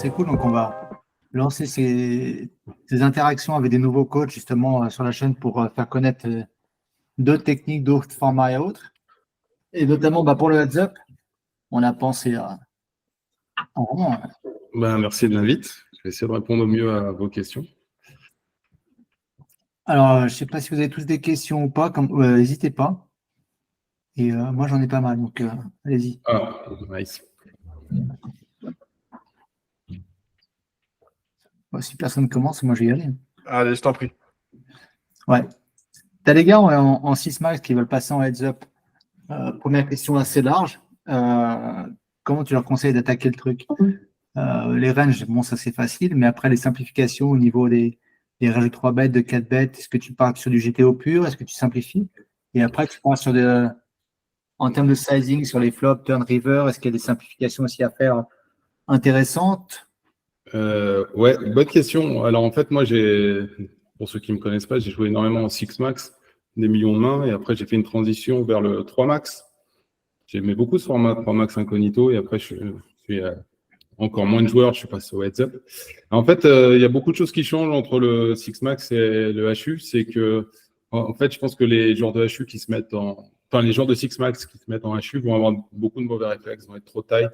c'est cool. Donc, on va lancer ces interactions avec des nouveaux coachs justement sur la chaîne pour faire connaître d'autres techniques, d'autres formats et autres. Et notamment pour le heads-up, on a pensé à vraiment. Merci de l'invite. Je vais essayer de répondre au mieux à vos questions. Alors, je ne sais pas si vous avez tous des questions ou pas, n'hésitez pas. Et moi, j'en ai pas mal, donc allez-y. Ah, nice. Si personne commence, moi, je vais y aller. Allez, je t'en prie. Ouais. Tu as des gars en 6 max qui veulent passer en heads-up. Première question assez large. Comment tu leur conseilles d'attaquer le truc? Les ranges, bon, ça c'est facile, mais après les simplifications au niveau des ranges de 3 bêtes, de 4 bêtes, est-ce que tu pars sur du GTO pur? Est-ce que tu simplifies? Et après, tu pars sur en termes de sizing, sur les flops, turn river, est-ce qu'il y a des simplifications aussi à faire intéressantes? Ouais, bonne question. Alors en fait, moi, pour ceux qui ne me connaissent pas, j'ai joué énormément en 6 max, des millions de mains, et après j'ai fait une transition vers le 3 max. J'aimais beaucoup ce format 3 max incognito, et après je suis encore moins de joueurs, je suis passé au heads up. En fait, il y a beaucoup de choses qui changent entre le 6 max et le HU. C'est que, en fait, je pense que les joueurs de HU qui se mettent les joueurs de 6 max qui se mettent en HU vont avoir beaucoup de mauvais réflexes, vont être trop tight.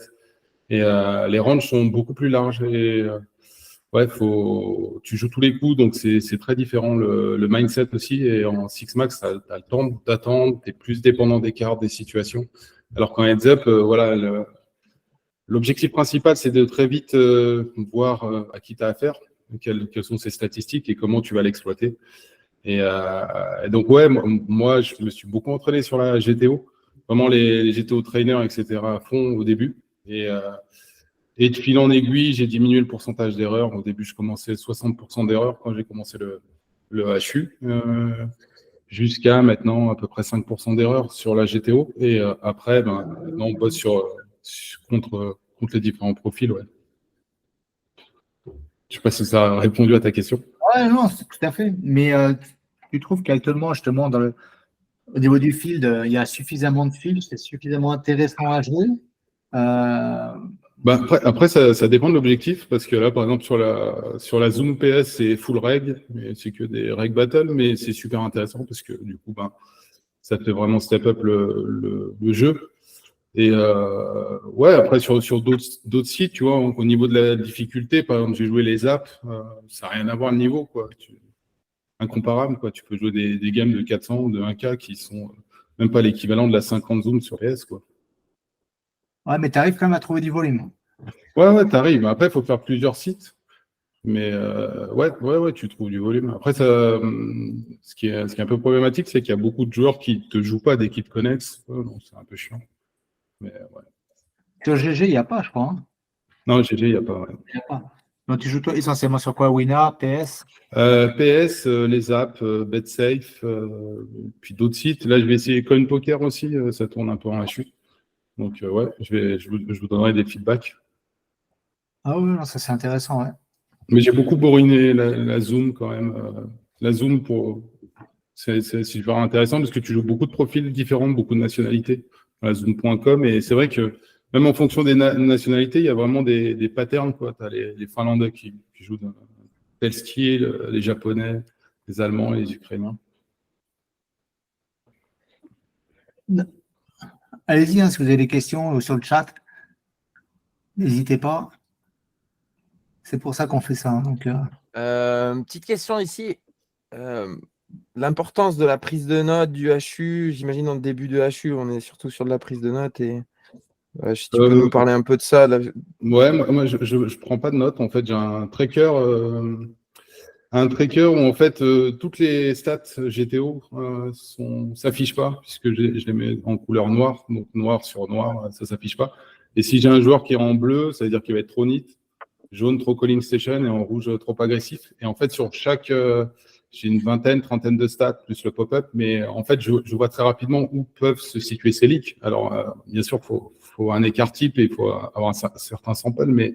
Et les ranges sont beaucoup plus larges. Et ouais, tu joues tous les coups, donc c'est très différent. Le mindset aussi. Et en 6 max, tu as le temps d'attendre, tu es plus dépendant des cartes, des situations. Alors qu'en heads up, voilà, l'objectif principal, c'est de très vite voir à qui tu as affaire, quelles sont ses statistiques et comment tu vas l'exploiter. Et donc, ouais, moi, je me suis beaucoup entraîné sur la GTO. Vraiment, les GTO trainers, etc., à fond au début. Et de fil en aiguille, j'ai diminué le pourcentage d'erreurs. Au début, je commençais 60% d'erreurs quand j'ai commencé le HU. Jusqu'à maintenant à peu près 5% d'erreurs sur la GTO. Et après, maintenant, on bosse contre les différents profils. Ouais. Je ne sais pas si ça a répondu à ta question. Ouais, non, tout à fait. Mais tu trouves qu'actuellement, justement, au niveau du field, il y a suffisamment de field, c'est suffisamment intéressant à jouer? Après ça dépend de l'objectif, parce que là, par exemple, sur la Zoom PS, c'est full reg, mais c'est que des reg battle, mais c'est super intéressant parce que du coup, ça fait vraiment step up le jeu. Et ouais, après, sur d'autres sites, tu vois, au niveau de la difficulté, par exemple, j'ai joué les apps, ça n'a rien à voir le niveau, quoi. Incomparable, quoi. Tu peux jouer des games de 400 ou de 1K qui sont même pas l'équivalent de la 50 Zoom sur PS, quoi. Ouais, mais tu arrives quand même à trouver du volume. Ouais, t'arrives. Après, il faut faire plusieurs sites. Mais ouais, tu trouves du volume. Après, ce qui est un peu problématique, c'est qu'il y a beaucoup de joueurs qui ne te jouent pas dès qu'ils te connaissent. Donc c'est un peu chiant. Mais ouais. Sur GG, il n'y a pas, je crois. Hein. Non, GG, il n'y a pas. Ouais. Il n'y a pas. Donc tu joues toi essentiellement sur quoi? Winner, PS? PS, les apps, BetSafe, puis d'autres sites. Là, je vais essayer CoinPoker aussi. Ça tourne un peu en HU. Donc ouais, je vous donnerai des feedbacks. Ah oui, non, ça c'est intéressant, ouais. Mais j'ai beaucoup bourriné la Zoom quand même. La Zoom, c'est super intéressant parce que tu joues beaucoup de profils différents, beaucoup de nationalités. La Zoom.com. Et c'est vrai que même en fonction des nationalités, il y a vraiment des patterns. Tu as les Finlandais qui jouent d'un tel style, les Japonais, les Allemands, les Ukrainiens. Allez-y, hein, si vous avez des questions sur le chat, n'hésitez pas. C'est pour ça qu'on fait ça. Hein, donc, petite question ici. L'importance de la prise de notes du HU, j'imagine dans le début de HU, on est surtout sur de la prise de notes. Et si tu peux nous parler un peu de ça. Ouais, moi je ne prends pas de notes. En fait, j'ai un tracker où en fait toutes les stats GTO s'affichent pas, puisque je les mets en couleur noire, donc noir sur noir, ça s'affiche pas. Et si j'ai un joueur qui est en bleu, ça veut dire qu'il va être trop nit, jaune trop calling station et en rouge trop agressif. Et en fait sur chaque j'ai une trentaine de stats plus le pop-up, mais en fait je vois très rapidement où peuvent se situer ces leaks. Alors bien sûr faut un écart type et il faut avoir un certain sample, mais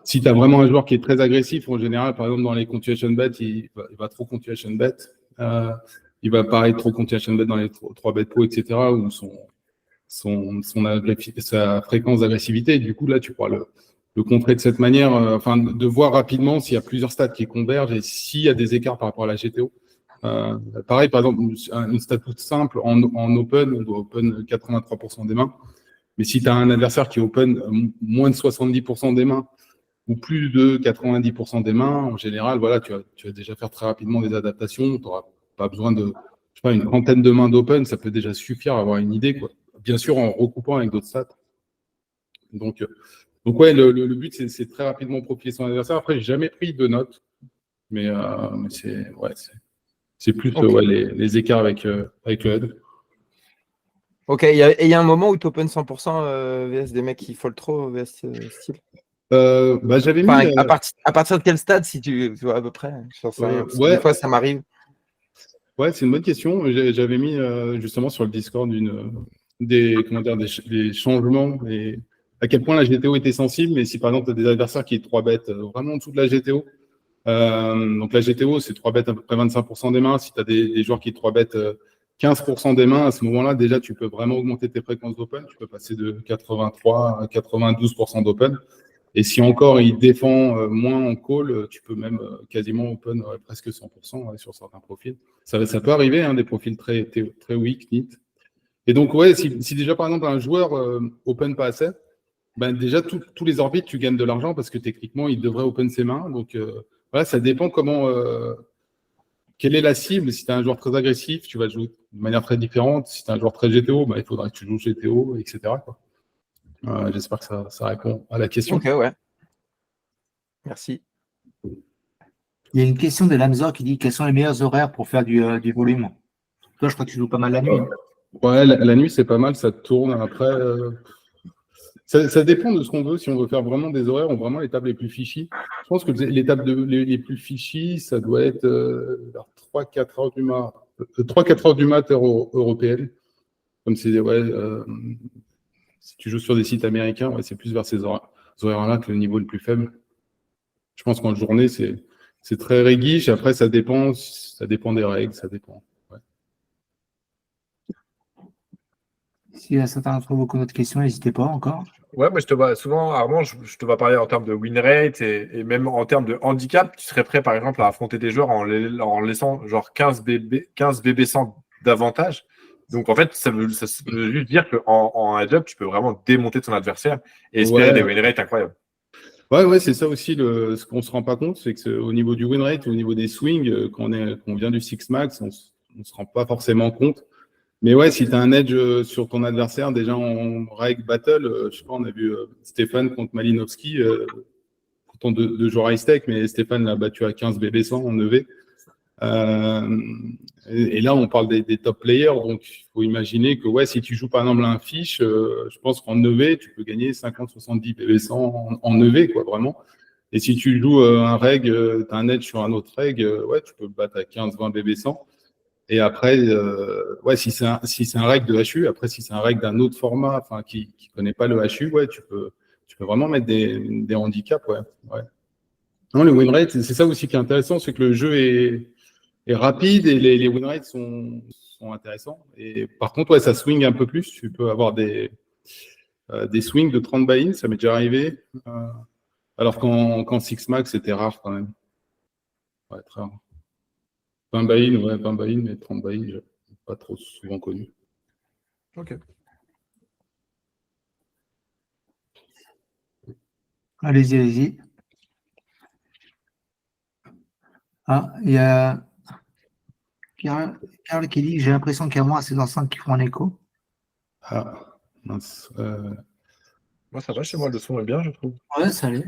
si tu as vraiment un joueur qui est très agressif, en général, par exemple, dans les continuation bets, il va trop continuation bet. Il va paraître trop continuation bet dans les 3 bet pro, etc., où sa fréquence d'agressivité. Du coup, là, tu pourras le contrer de cette manière, de voir rapidement s'il y a plusieurs stats qui convergent et s'il y a des écarts par rapport à la GTO. Pareil, par exemple, une stat toute simple en open, on doit open 83% des mains. Mais si tu as un adversaire qui open moins de 70% des mains ou plus de 90% des mains, en général, voilà, tu vas déjà faire très rapidement des adaptations. Tu n'auras pas besoin de, je sais pas, une trentaine de mains d'open, ça peut déjà suffire à avoir une idée, quoi. Bien sûr, en recoupant avec d'autres stats. Donc ouais, le but, c'est très rapidement profiler son adversaire. Après, j'ai jamais pris de notes, mais c'est plus Ok. les écarts avec le head. Ok, il y a un moment où tu open 100% VS des mecs qui fold trop VS style. J'avais mis. Enfin, à partir de quel stade, si tu vois à peu près? J'en sais rien, parce que des fois, ça m'arrive. Ouais, c'est une bonne question. J'avais mis justement sur le Discord des changements et à quel point la GTO était sensible. Mais si par exemple, tu as des adversaires qui 3 bêtent vraiment en dessous de la GTO, donc la GTO, c'est 3 bêtes à peu près 25% des mains. Si tu as des joueurs qui 3 bêtent 15% des mains, à ce moment-là, déjà, tu peux vraiment augmenter tes fréquences d'open. Tu peux passer de 83 à 92% d'open. Et si encore il défend moins en call, tu peux même quasiment open presque 100% sur certains profils. Ça peut arriver, hein, des profils très weak, NIT. Et donc, ouais, si déjà, par exemple, un joueur open pas assez, ben déjà, tous les orbites, tu gagnes de l'argent parce que techniquement, il devrait open ses mains. Donc, voilà, ça dépend quelle est la cible. Si tu es un joueur très agressif, tu vas jouer de manière très différente. Si tu es un joueur très GTO, ben, il faudra que tu joues GTO, etc. quoi. J'espère que ça répond à la question. Ok, ouais. Merci. Il y a une question de Lamzor qui dit quels sont les meilleurs horaires pour faire du volume. Toi, je crois que tu joues pas mal la nuit. Hein. Ouais, la nuit, c'est pas mal, ça tourne. Après, ça dépend de ce qu'on veut. Si on veut faire vraiment des horaires, ou vraiment les tables les plus fishy. Je pense que les tables les plus fishy, ça doit être vers 3-4 heures du mat. 3-4 heures du mat heure européenne. Comme c'est, si tu joues sur des sites américains, ouais, c'est plus vers ces horaires-là que le niveau le plus faible. Je pense qu'en journée, c'est très réguiche. Après, ça dépend des règles, ça dépend. Ouais. Si certains d'entre vous ont d'autres questions, n'hésitez pas encore. Ouais, moi je te vois souvent, Armand, je te vois parler en termes de win rate et même en termes de handicap. Tu serais prêt, par exemple, à affronter des joueurs en laissant genre 15 BB100 d'avantage. Donc en fait, ça veut juste dire qu'en heads-up, tu peux vraiment démonter ton adversaire et espérer des win rates incroyables. Ouais, c'est ça aussi ce qu'on se rend pas compte, c'est que au niveau du win rate, au niveau des swings, quand on vient du six max, on se rend pas forcément compte. Mais ouais, si tu as un edge sur ton adversaire, déjà en reg battle, je sais pas, on a vu Stéphane contre Malinowski, pourtant deux joueurs high stake, mais Stéphane l'a battu à 15 BB100 en EV. Et là, on parle des top players, donc il faut imaginer que ouais, si tu joues par exemple un fiche, je pense qu'en EV, tu peux gagner 50-70 BB100 en EV, quoi, vraiment. Et si tu joues un reg, tu as un edge sur un autre reg, ouais, tu peux le battre à 15-20 BB100. Et après, ouais, si c'est un reg de HU, après, si c'est un reg d'un autre format, enfin, qui connaît pas le HU, ouais, tu peux vraiment mettre des handicaps, ouais. Non, le win rate, c'est ça aussi qui est intéressant, c'est que le jeu est rapide et les win rates sont intéressants. Et par contre, ouais, ça swing un peu plus. Tu peux avoir des swings de 30 buy-in, ça m'est déjà arrivé. Alors qu'en Six Max, c'était rare quand même. Ouais, très rare. 20 buy-in, ouais, 20 buy-in, mais 30 buy-in, pas trop souvent connu. Ok. Allez-y. Ah, il y a Karl qui dit j'ai l'impression qu'il y a moins ces enceintes qui font un écho. Ah, mince. Moi, ça va chez moi, le son est bien, je trouve. Ouais, ça allait.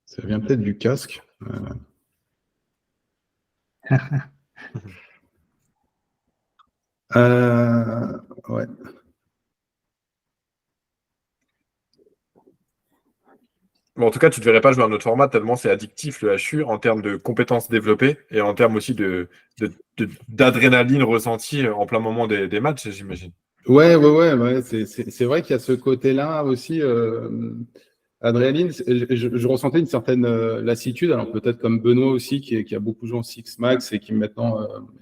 Ça vient peut-être du casque. Ouais. Bon, en tout cas, tu ne devrais pas jouer un autre format tellement c'est addictif le HU en termes de compétences développées et en termes aussi d'adrénaline ressentie en plein moment des matchs, j'imagine. Ouais. C'est vrai qu'il y a ce côté-là aussi. Adrénaline, je ressentais une certaine lassitude. Alors peut-être comme Benoît aussi, qui a beaucoup joué en Six Max et qui maintenant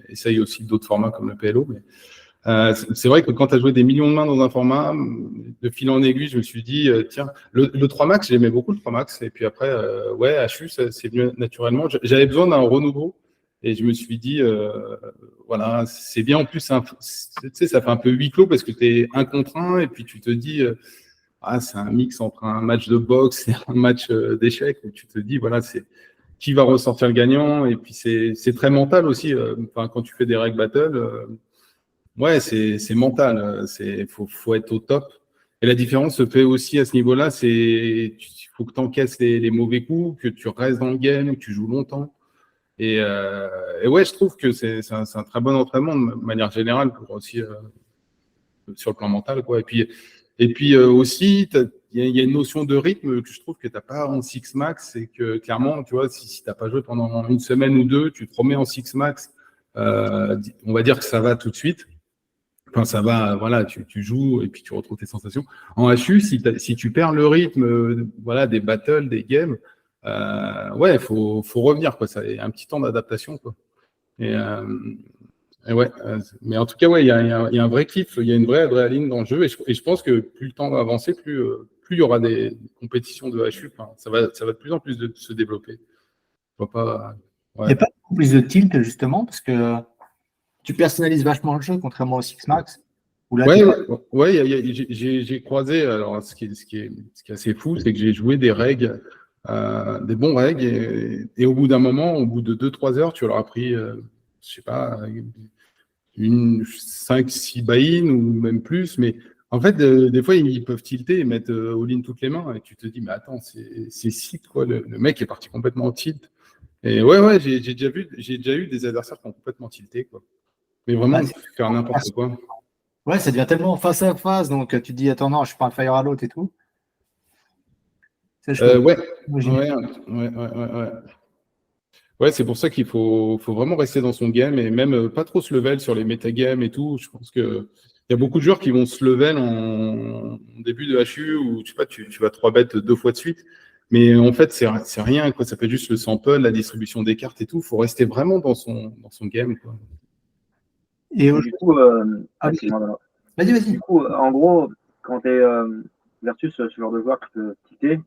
essaye aussi d'autres formats comme le PLO. Mais C'est vrai que quand tu as joué des millions de mains dans un format, de fil en aiguille, je me suis dit, tiens, le 3 max, j'aimais beaucoup le 3 max. Et puis après, ouais, HU, c'est venu naturellement. J'avais besoin d'un renouveau. Et je me suis dit, voilà, c'est bien. En plus, tu sais, ça fait un peu huis clos parce que tu es un contre un. Et puis tu te dis, c'est un mix entre un match de boxe et un match d'échecs. Et tu te dis, voilà, c'est qui va ressortir le gagnant. Et puis c'est très mental aussi. Quand tu fais des règles battle, ouais, c'est mental. Faut être au top. Et la différence se fait aussi à ce niveau-là. Il faut que tu encaisses les mauvais coups, que tu restes dans le game, que tu joues longtemps. Et ouais, je trouve que c'est un très bon entraînement de manière générale pour aussi sur le plan mental, quoi. Et puis aussi, il y a une notion de rythme que je trouve que tu n'as pas en Six Max. C'est que clairement, tu vois, si tu n'as pas joué pendant une semaine ou deux, tu te remets en Six Max. On va dire que ça va tout de suite. Enfin, ça va, voilà, tu joues et puis tu retrouves tes sensations. En HU, si tu perds le rythme, voilà, des battles, des games, ouais, faut revenir, quoi. Ça y a un petit temps d'adaptation, quoi. Et ouais, mais en tout cas, ouais, il y a un vrai kiff, il y a une vraie adrénaline dans le jeu, et je pense que plus le temps va avancer, plus il y aura des compétitions de HU. Enfin, ça va de plus en plus de se développer. Je vois pas. Il n'y a pas beaucoup plus de tilt, justement, parce que tu personnalises vachement le jeu, contrairement au Six Max. Ouais, j'ai croisé. Alors, ce qui est assez fou, c'est que j'ai joué des règles, des bons règles, et au bout d'un moment, au bout de 2-3 heures, tu leur as pris, je sais pas, 5-6 buy-in ou même plus. Mais en fait, des fois, ils peuvent tilter et mettre all-in toutes les mains. Et tu te dis, mais attends, c'est shit, quoi. Le mec est parti complètement en tilt. Et ouais, j'ai déjà eu des adversaires qui ont complètement tilté, quoi. Mais vraiment, faire n'importe quoi. Ouais, ça devient tellement face à face, donc tu te dis, attends, non, je suis pas un fire à l'autre et tout. Ouais. Ouais, c'est pour ça qu'il faut vraiment rester dans son game et même pas trop se level sur les metagames et tout. Je pense que il y a beaucoup de joueurs qui vont se level en début de HU où tu sais pas, tu vas 3 bêtes 2 fois de suite. Mais en fait, c'est rien, quoi. Ça fait juste le sample, la distribution des cartes et tout. Il faut rester vraiment dans son game, quoi. Et du coup, vas-y. Du coup, en gros, quand tu es versus ce genre de joueur qui peut tilter,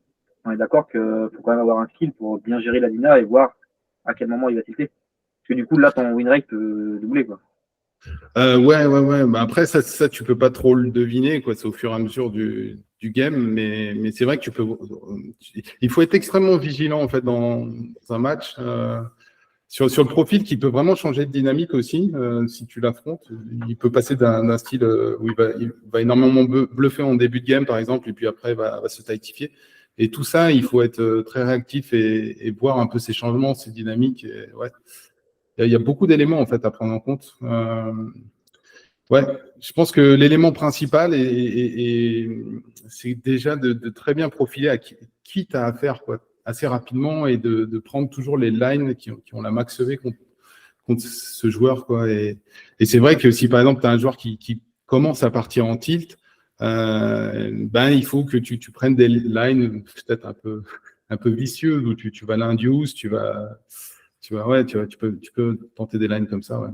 on est d'accord qu'il faut quand même avoir un skill pour bien gérer la Lina et voir à quel moment il va tilter. Parce que du coup, là, ton win rate peut doubler, quoi. Ouais. Bah après, ça, tu peux pas trop le deviner, quoi. C'est au fur et à mesure du game, mais c'est vrai que il faut être extrêmement vigilant, en fait, dans un match. Sur le profil qui peut vraiment changer de dynamique aussi, si tu l'affrontes. Il peut passer d'un style où il va énormément bluffer en début de game, par exemple, et puis après, va se tightifier. Et tout ça, il faut être très réactif et voir un peu ces changements, ces dynamiques. Et, ouais. Il y a beaucoup d'éléments, en fait, à prendre en compte. Ouais, je pense que l'élément principal, c'est déjà de très bien profiler à qui tu as affaire, quoi, assez rapidement et de prendre toujours les lines qui ont la max EV contre ce joueur, quoi. Et c'est vrai que si, par exemple, tu as un joueur qui commence à partir en tilt, il faut que tu prennes des lines peut-être un peu vicieuses où tu vas l'induce, tu peux tenter des lines comme ça, ouais.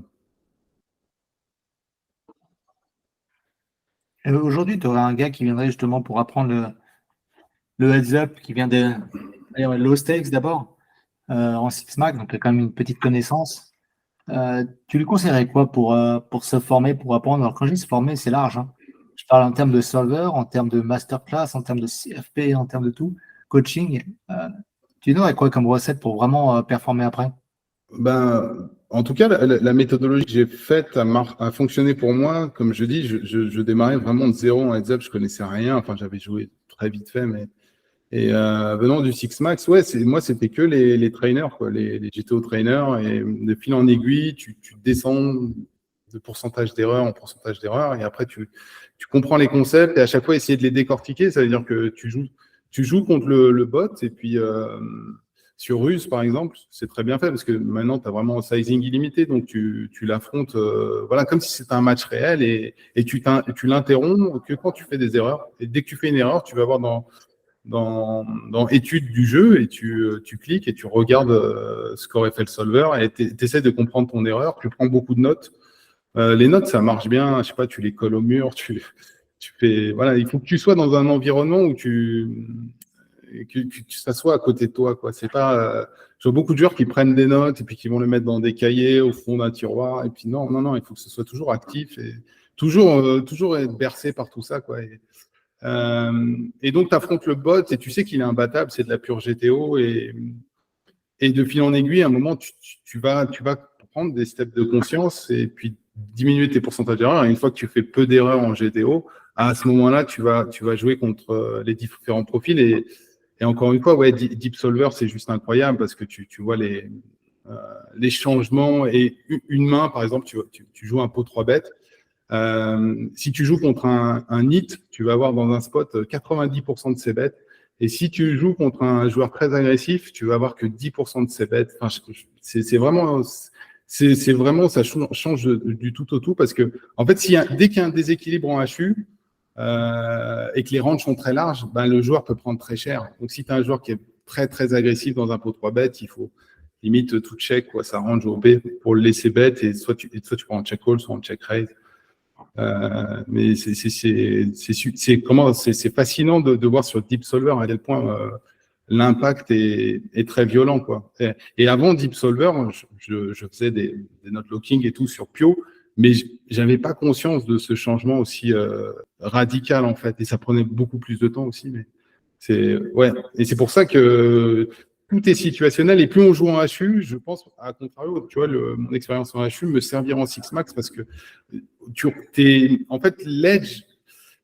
Aujourd'hui, tu aurais un gars qui viendrait justement pour apprendre le heads-up, qui vient de low stakes d'abord, en Six Max, donc il a quand même une petite connaissance. Tu lui conseillerais quoi pour se former, pour apprendre? Alors, quand je dis se former, c'est large, hein. Je parle en termes de solver, en termes de masterclass, en termes de CFP, en termes de tout, coaching. Tu aurais quoi comme recette pour vraiment performer après? En tout cas, la méthodologie que j'ai faite a fonctionné pour moi. Comme je dis, je démarrais vraiment de zéro en heads-up, je connaissais rien. Enfin, j'avais joué très vite fait, et venant du Six Max, ouais, moi, c'était que les trainers, quoi, les GTO trainers, et de fil en aiguille, tu descends de pourcentage d'erreur en pourcentage d'erreur, et après, tu comprends les concepts, et à chaque fois, essayer de les décortiquer. Ça veut dire que tu joues contre le bot, et puis sur Ruse, par exemple, c'est très bien fait, parce que maintenant, tu as vraiment un sizing illimité, donc tu l'affrontes voilà, comme si c'était un match réel, et tu l'interromps que quand tu fais des erreurs. Et dès que tu fais une erreur, tu vas voir dans études du jeu, et tu cliques et tu regardes ce qu'aurait fait le solver, et tu essaies de comprendre ton erreur, tu prends beaucoup de notes, Les notes, ça marche bien. Je sais pas, tu les colles au mur, tu fais. Voilà, il faut que tu sois dans un environnement où que ça soit à côté de toi, quoi. C'est pas. Je vois beaucoup de joueurs qui prennent des notes et puis qui vont les mettre dans des cahiers au fond d'un tiroir. Et puis non, il faut que ce soit toujours actif et toujours être bercé par tout ça, quoi. Et donc, tu affrontes le bot et tu sais qu'il est imbattable, c'est de la pure GTO. Et de fil en aiguille, à un moment, tu vas prendre des steps de conscience et puis diminuer tes pourcentages d'erreurs. Et une fois que tu fais peu d'erreurs en GTO, à ce moment-là, tu vas jouer contre les différents profils. Et encore une fois, ouais, Deep Solver, c'est juste incroyable parce que tu vois les changements. Et une main, par exemple, tu joues un pot 3 bêtes. Si tu joues contre un hit, tu vas avoir dans un spot 90% de ses bêtes. Et si tu joues contre un joueur très agressif, tu vas avoir que 10% de ses bêtes. Enfin, c'est vraiment, ça change du tout au tout parce que, en fait, dès qu'il y a un déséquilibre en HU et que les ranges sont très larges, ben, le joueur peut prendre très cher. Donc, si tu as un joueur qui est très, très agressif dans un pot 3 bêtes, il faut limite tout check, quoi, ça range au B pour le laisser bête et soit tu prends un check call, soit un check raise. Mais c'est fascinant de voir sur Deep Solver à quel point l'impact est très violent, quoi. Et avant Deep Solver, je faisais des note locking et tout sur Pio, mais j'avais pas conscience de ce changement aussi radical en fait, et ça prenait beaucoup plus de temps aussi. Mais et c'est pour ça que tout est situationnel, et plus on joue en HU, je pense, à contrario, tu vois, mon expérience en HU me servira en Six Max parce que en fait, l'edge,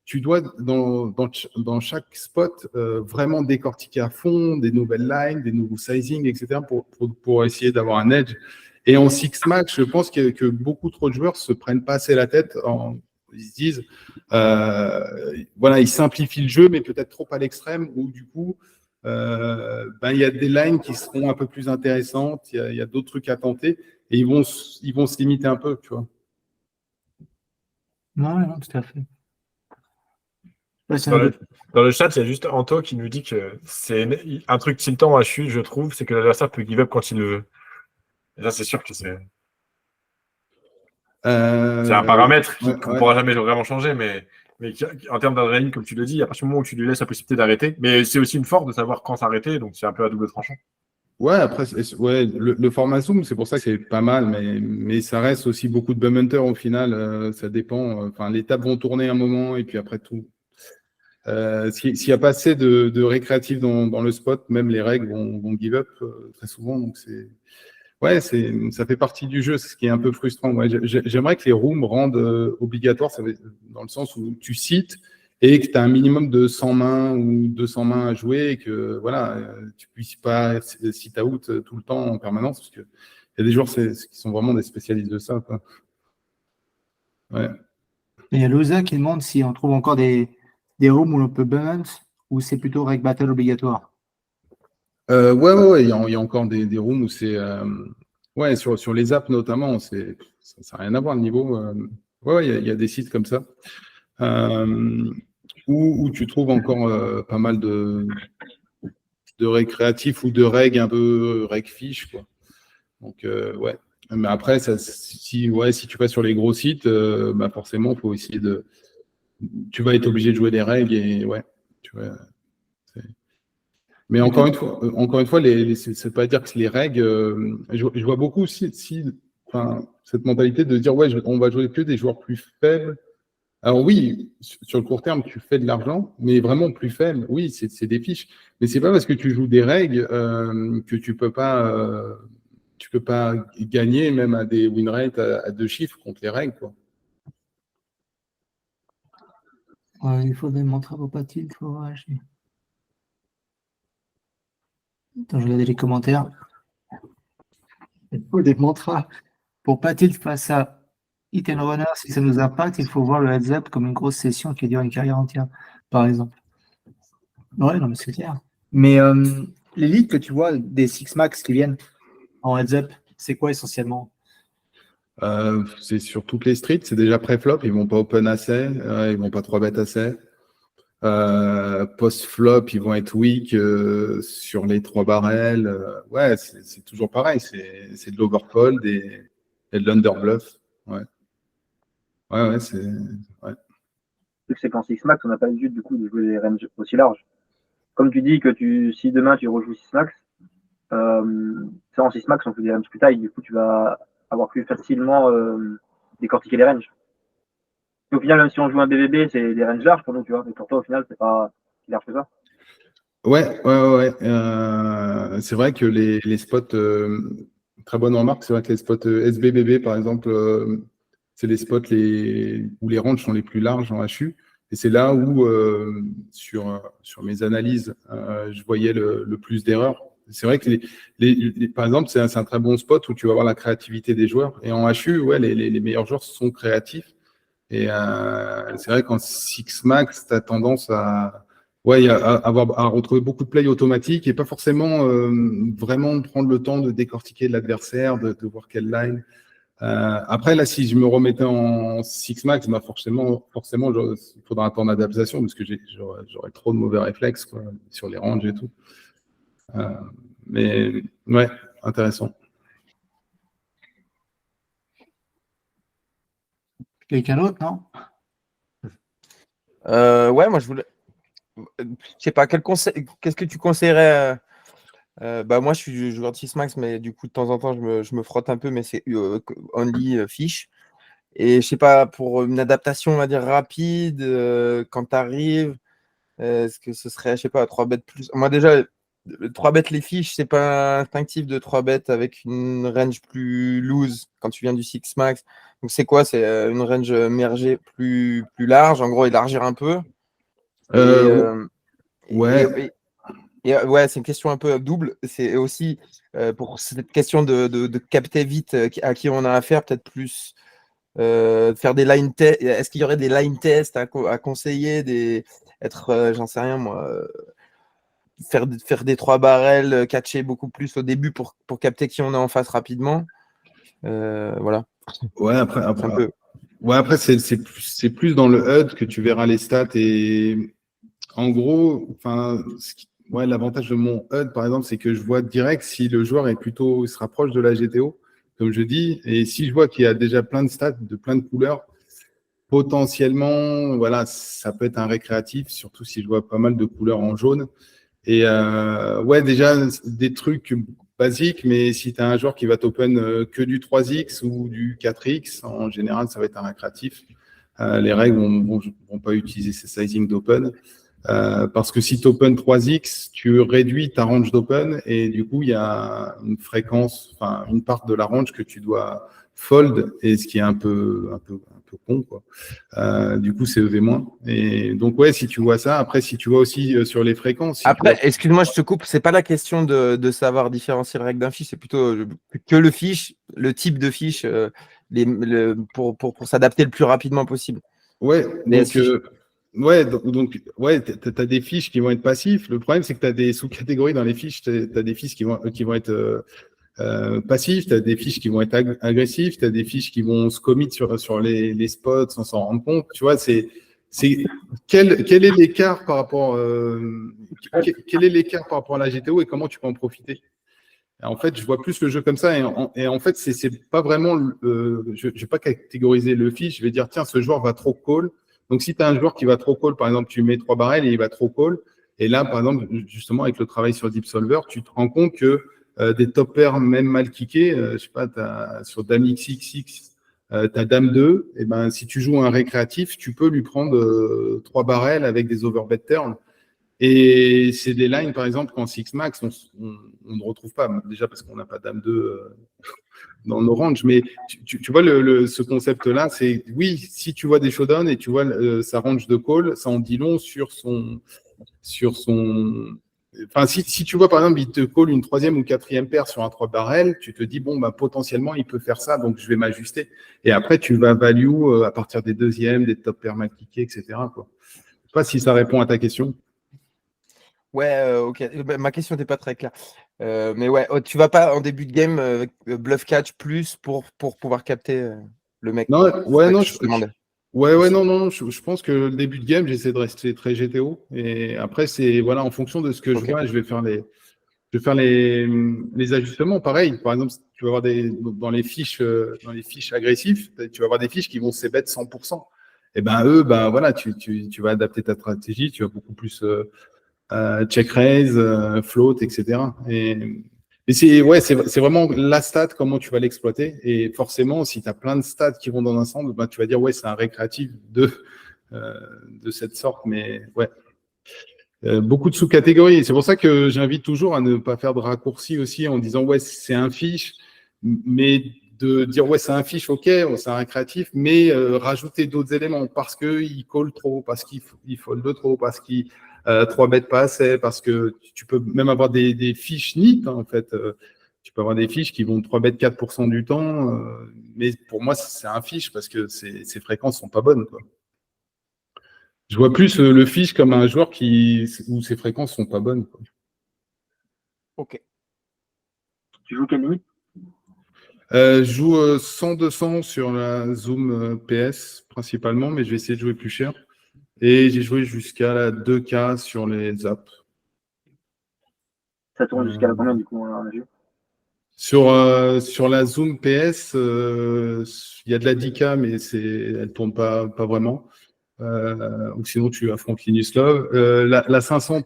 tu dois, dans chaque spot, vraiment décortiquer à fond des nouvelles lines, des nouveaux sizing, etc., pour essayer d'avoir un edge. Et en Six Max, je pense que beaucoup trop de joueurs se prennent pas assez la tête. Ils se disent, voilà, ils simplifient le jeu, mais peut-être trop à l'extrême, où du coup, il y a des lines qui seront un peu plus intéressantes, il y a d'autres trucs à tenter, et ils vont se limiter un peu, tu vois. Non, tout à fait. Ouais, Dans le chat, il y a juste Anto qui nous dit que c'est un truc tiltant en HU, je trouve, c'est que l'adversaire peut give up quand il le veut. Et là, c'est sûr que c'est un paramètre qu'on ne pourra jamais vraiment changer, mais en termes d'adrénaline, comme tu le dis, à partir du moment où tu lui laisses la possibilité d'arrêter, mais c'est aussi une force de savoir quand s'arrêter, donc c'est un peu à double tranchant. Ouais, après, le format Zoom, c'est pour ça que c'est pas mal, mais ça reste aussi beaucoup de bum hunter au final. Ça dépend. Enfin, les tables vont tourner un moment et puis après tout. S'il n'y a pas assez de récréatifs dans le spot, même les règles vont give up très souvent. Donc ça fait partie du jeu, c'est ce qui est un peu frustrant. Ouais, j'aimerais que les rooms rendent obligatoire, dans le sens où tu cites et que tu as un minimum de 100 mains ou 200 mains à jouer et que voilà, tu puisses pas sit out tout le temps en permanence, parce qu'il y a des joueurs qui sont vraiment des spécialistes de ça, quoi. Ouais. Il y a Loza qui demande si on trouve encore des rooms où l'on peut bunt ou c'est plutôt reg battle obligatoire. Ouais, il y a encore des rooms où c'est sur les apps notamment, ça n'a rien à voir le niveau. Il y a des sites comme ça où tu trouves encore pas mal de récréatifs ou de règles un peu reg fiche, quoi. Donc ouais. Mais après, si tu vas sur les gros sites, forcément, faut essayer tu vas être obligé de jouer des règles et ouais, tu vois. Mais encore une fois, ça veut pas dire que les règles. Je vois beaucoup aussi cette mentalité de dire on va jouer que des joueurs plus faibles. Alors oui, sur le court terme, tu fais de l'argent, mais vraiment plus faible. Oui, c'est des fiches, mais c'est pas parce que tu joues des règles que tu peux pas gagner même à des win rates à 2 chiffres contre les règles, quoi. Il faut des mantras pour pas il faut réagir. Attends, je regarde les commentaires. Il faut des mantras pour pas tilt face à hit and runner. Si ça nous impacte, il faut voir le heads up comme une grosse session qui dure une carrière entière, par exemple. Ouais, non, mais c'est clair. Mais les leads que tu vois des Six Max qui viennent en heads up, c'est quoi essentiellement? C'est sur toutes les streets, c'est déjà pré-flop, ils vont pas open assez, ils vont pas 3-bet assez. Post-flop, ils vont être weak sur les 3 barrels. C'est toujours pareil, c'est de l'overfold et de l'underbluff. Ouais. Ouais, c'est. Ouais. Vu que c'est qu'en 6 max, on n'a pas l'habitude du coup de jouer des ranges aussi larges. Comme tu dis que si demain tu rejoues 6 max, en 6 max, on fait des ranges plus taille, du coup tu vas avoir plus facilement décortiquer les ranges. Et au final, même si on joue un BBB, c'est des ranges larges pour nous, tu vois. Mais pour toi, au final, c'est pas si large que ça. Ouais. C'est vrai que les spots, très bonne remarque, c'est vrai que les spots SBBB, par exemple, c'est les spots où les ranges sont les plus larges en HU. Et c'est là où, sur mes analyses, je voyais le plus d'erreurs. C'est vrai que, par exemple, c'est un très bon spot où tu vas avoir la créativité des joueurs. Et en HU, ouais, les meilleurs joueurs sont créatifs. Et c'est vrai qu'en Six Max, tu as tendance à retrouver beaucoup de plays automatiques et pas forcément vraiment prendre le temps de décortiquer l'adversaire, de voir quelle line. Après, là, si je me remettais en Six Max, bah forcément, il faudra un temps d'adaptation parce que j'aurais trop de mauvais réflexes quoi, sur les ranges et tout. Mais ouais, intéressant. Quelqu'un d'autre, non? Ouais, moi je voulais. Je sais pas, qu'est-ce que tu conseillerais bah moi je suis joueur de 6 max, mais du coup de temps en temps je me frotte un peu, mais c'est only fish. Et je sais pas, pour une adaptation, on va dire rapide, quand tu arrives, est-ce que ce serait, je sais pas, 3 bêtes plus. Moi déjà, 3 bêtes les fiches, c'est pas instinctif de 3 bêtes avec une range plus loose quand tu viens du 6 max. Donc c'est quoi? C'est une range mergée plus large, en gros élargir un peu. Et, Ouais. ouais, c'est une question un peu double. C'est aussi pour cette question de capter vite à qui on a affaire, peut-être plus faire des line tests. Est-ce qu'il y aurait des line tests à conseiller, j'en sais rien moi, faire des 3 barrels, catcher beaucoup plus au début pour capter qui on a en face rapidement. Voilà. Ouais, C'est un peu. Ouais, après, c'est plus dans le HUD que tu verras les stats. Et en gros, enfin, ouais, l'avantage de mon HUD, par exemple, c'est que je vois direct si le joueur il se rapproche de la GTO, comme je dis. Et si je vois qu'il y a déjà plein de stats, de plein de couleurs, potentiellement, voilà, ça peut être un récréatif, surtout si je vois pas mal de couleurs en jaune. Et ouais, déjà, des trucs basiques, mais si tu as un joueur qui va t'open que du 3x ou du 4x, en général, ça va être un récréatif. Les règles vont pas utiliser ces sizing d'open. Parce que si tu open 3x, tu réduis ta range d'open et du coup, il y a une fréquence, enfin, une part de la range que tu dois fold, et ce qui est un peu con, quoi. Du coup, c'est EV-. Et donc, ouais, si tu vois ça, après, si tu vois aussi sur les fréquences. Après, excuse-moi, je te coupe, c'est pas la question de savoir différencier le règle d'un fiche, c'est plutôt que le fiche, le type de fiche, pour s'adapter le plus rapidement possible. Ouais, donc, ouais, tu as des fiches qui vont être passifs. Le problème, c'est que tu as des sous-catégories dans les fiches. Tu as des fiches qui vont être passifs, tu as des fiches qui vont être agressifs, tu as des fiches qui vont se commit sur les spots sans s'en rendre compte. Tu vois, quel est l'écart par rapport quel est l'écart par rapport à la GTO et comment tu peux en profiter? En fait, je vois plus le jeu comme ça. Et en fait, c'est pas vraiment. Je vais pas catégoriser le fiche. Je vais dire, tiens, ce joueur va trop call. Donc, si tu as un joueur qui va trop call, par exemple, tu mets 3 barrels et il va trop call. Et là, par exemple, justement, avec le travail sur Deep Solver, tu te rends compte que des top pairs, même mal kickés, je sais pas, sur Dame XXX, tu as Dame 2. Et ben, si tu joues un récréatif, tu peux lui prendre 3 barrels avec des overbet turns. Et c'est des lines, par exemple, qu'en Six Max, on ne retrouve pas. Déjà parce qu'on n'a pas Dame 2 dans nos ranges. Mais tu vois, ce concept-là, c'est oui, si tu vois des showdowns et tu vois sa range de call, ça en dit long sur son. Enfin, si tu vois, par exemple, il te call une 3e ou 4e paire sur un 3 barrel, tu te dis, bon, bah, potentiellement, il peut faire ça, donc je vais m'ajuster. Et après, tu vas value à partir des 2e, des top pairs mal cliqués, etc. Quoi. Je ne sais pas si ça répond à ta question. Ouais, ok. Ma question n'était pas très claire. Mais ouais, tu vas pas en début de game bluff catch plus pour pouvoir capter le mec. Non, ouais, non, je demandais. ouais, non, je pense que le début de game, j'essaie de rester très GTO. Et après, c'est, voilà, en fonction de ce que je vois, je vais faire je vais faire les ajustements. Pareil, par exemple, tu vas avoir dans les fiches agressives, tu vas avoir des fiches qui vont s'ébet 100%. Et ben eux, ben voilà, tu vas adapter ta stratégie, tu vas beaucoup plus check raise, float, etc. Et c'est vraiment la stat, comment tu vas l'exploiter. Et forcément, si tu as plein de stats qui vont dans un sens, ben, tu vas dire, ouais, c'est un récréatif de cette sorte. Mais ouais, beaucoup de sous-catégories. C'est pour ça que j'invite toujours à ne pas faire de raccourcis aussi en disant, ouais, c'est un fiche, mais de dire, ouais, c'est un fiche, ok, c'est un récréatif, mais rajouter d'autres éléments parce qu'il call trop, parce qu'il fold trop, parce qu'il 3 bêtes pas assez, parce que tu peux même avoir des fiches NIT, hein, en fait. Tu peux avoir des fiches qui vont 3 bêtes 4% du temps, mais pour moi, c'est un fiche parce que ces fréquences sont pas bonnes, quoi. Je vois plus le fiche comme un joueur où ses fréquences sont pas bonnes, quoi. Ok. Tu joues quelle limite? Je joue 100-200 sur la Zoom PS principalement, mais je vais essayer de jouer plus cher. Et j'ai joué jusqu'à la 2K sur les apps. Ça tourne jusqu'à combien du coup en jeu? Sur la Zoom PS, il y a de la 10K, mais elle tourne pas vraiment. Ou sinon, tu affrontes Linus Love. La 500,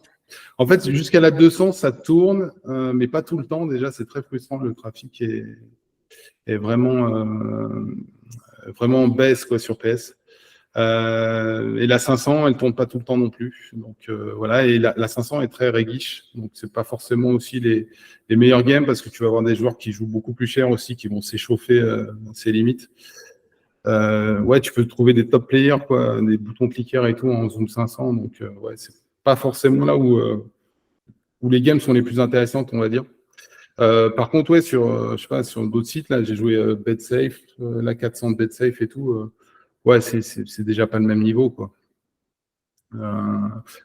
en fait, jusqu'à la 200, ça tourne, mais pas tout le temps. Déjà, c'est très frustrant. Le trafic est vraiment en baisse quoi, sur PS. Et la 500, elle tourne pas tout le temps non plus. Donc voilà, et la 500 est très réguiche. Donc c'est pas forcément aussi les meilleurs games parce que tu vas avoir des joueurs qui jouent beaucoup plus cher aussi, qui vont s'échauffer dans ses limites. Ouais, tu peux trouver des top players, quoi, des boutons cliqueurs et tout en Zoom 500. Donc ouais, c'est pas forcément là où les games sont les plus intéressantes, on va dire. Par contre, ouais, je sais pas, sur d'autres sites, là, j'ai joué BetSafe, la 400 de BetSafe et tout. Ouais, c'est déjà pas le même niveau, quoi.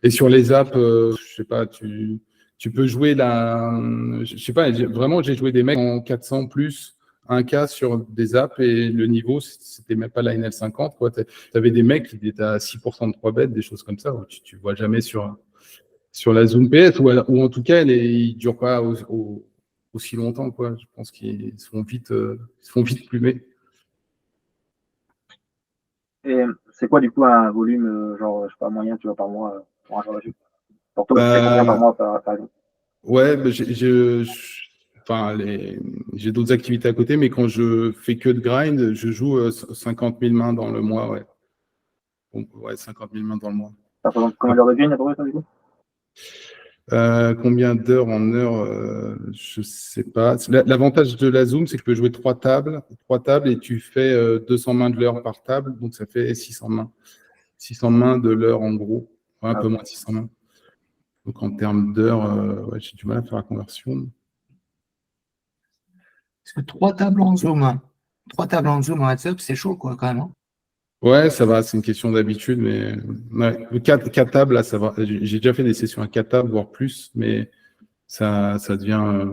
Et sur les apps, je sais pas, tu peux jouer je sais pas, vraiment, j'ai joué des mecs en 400 plus 1K sur des apps et le niveau, c'était même pas la NL50, quoi. T'avais des mecs qui étaient à 6% de 3 bêtes, des choses comme ça, où tu vois jamais sur la Zoom PS, ou en tout cas, ils durent pas aussi longtemps, quoi. Je pense qu'ils se font vite plumer. Et c'est quoi du coup un volume, genre, je sais pas, moyen, tu vois, par mois pour un joueur de jeu? Pour toi, tu fais combien par mois par exemple? Ouais, bah, enfin, j'ai d'autres activités à côté, mais quand je fais que de grind, je joue 50 000 mains dans le mois, ouais. Donc, ouais, 50 000 mains dans le mois. Ça représente combien d'heures de grind à peu près, ça, du coup? Combien d'heures en heure, je sais pas. L'avantage de la Zoom, c'est que je peux jouer 3 tables et tu fais 200 mains de l'heure par table, donc ça fait 600 mains. 600 mains de l'heure en gros, ouais, un peu moins de 600 mains. Donc en termes d'heures, ouais, j'ai du mal à faire la conversion. Parce que 3 tables en Zoom en heads-up, c'est chaud, quoi, quand même. Hein. Ouais, ça va, c'est une question d'habitude, mais ouais, 4 tables, là, ça va. J'ai déjà fait des sessions à 4 tables, voire plus, mais ça devient.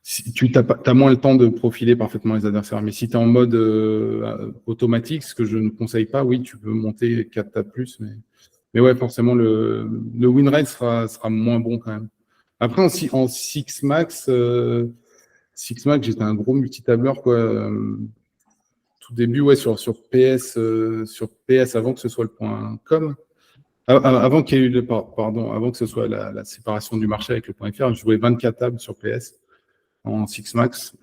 Si tu as moins le temps de profiler parfaitement les adversaires. Mais si tu es en mode automatique, ce que je ne conseille pas, oui, tu peux monter 4 tables plus, mais ouais, forcément, le win rate sera moins bon quand même. Après, en 6 max, j'étais un gros multitableur, quoi. Tout début, ouais, sur PS, avant que ce soit le point .com. Avant qu'il y ait eu avant que ce soit la séparation du marché avec le point .fr, je jouais 24 tables sur PS en 6 max.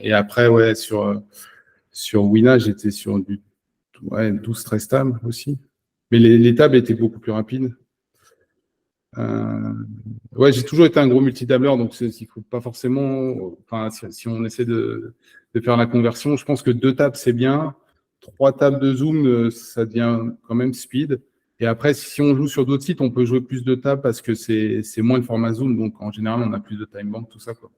Et après, ouais, sur Wina, j'étais sur du 12-13 tables aussi. Mais les tables étaient beaucoup plus rapides. Ouais, j'ai toujours été un gros multitableur, donc il faut pas forcément. Enfin, si on essaie de faire la conversion, je pense que 2 tables c'est bien. 3 tables de Zoom, ça devient quand même speed. Et après, si on joue sur d'autres sites, on peut jouer plus de tables parce que c'est moins le format Zoom, donc en général, on a plus de time bank, tout ça, quoi.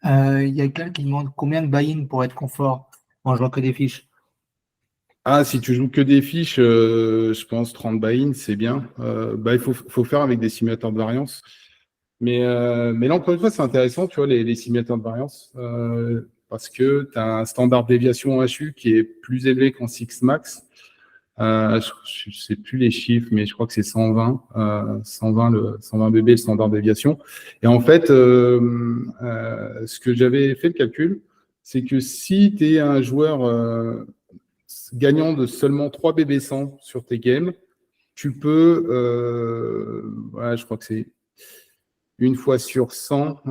Il y a quelqu'un qui demande combien de buy-in pour être confort en jouant que des fiches. Ah, si tu joues que des fiches, je pense 30 buy-in, c'est bien. Il faut faire avec des simulateurs de variance. Mais là, encore une fois, c'est intéressant, tu vois, les simulateurs de variance, parce que tu as un standard de déviation en HU qui est plus élevé qu'en 6 max. Je ne sais plus les chiffres, mais je crois que c'est 120, 120 BB, le standard de déviation. Et en fait, ce que j'avais fait le calcul, c'est que si tu es un joueur gagnant de seulement 3 BB 100 sur tes games, tu peux, je crois que c'est une fois sur 100,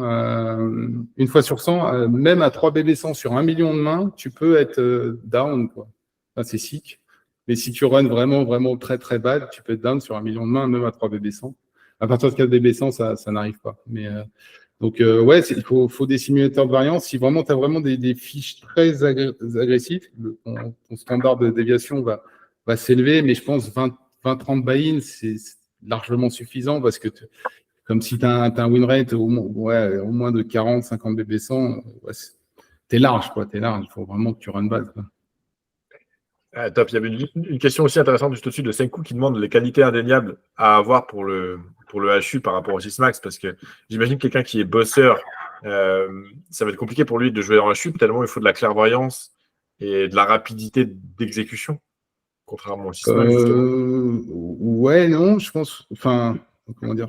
même à 3 BB 100 sur 1 million de mains, tu peux être down, quoi. Enfin, c'est sick. Mais si tu runs vraiment, vraiment très, très bad, tu peux être down sur 1 million de mains, même à 3 BB 100. À partir de 4 BB 100, ça n'arrive pas. Mais, donc, il faut des simulateurs de variance. Si vraiment tu as vraiment des fiches très agressifs, ton standard de déviation va s'élever, mais je pense 20-30 buy-in, c'est largement suffisant parce que comme si tu as un win rate au moins de 40-50 BB 100, t'es large, quoi. T'es large. Il faut vraiment que tu runs bad, quoi. Top. Il y avait une question aussi intéressante juste au-dessus de Senku qui demande les qualités indéniables à avoir pour le HU par rapport au 6 Max, parce que j'imagine quelqu'un qui est bosseur, ça va être compliqué pour lui de jouer en HU tellement il faut de la clairvoyance et de la rapidité d'exécution, contrairement au 6 Max. Ouais, non, je pense, enfin, comment dire,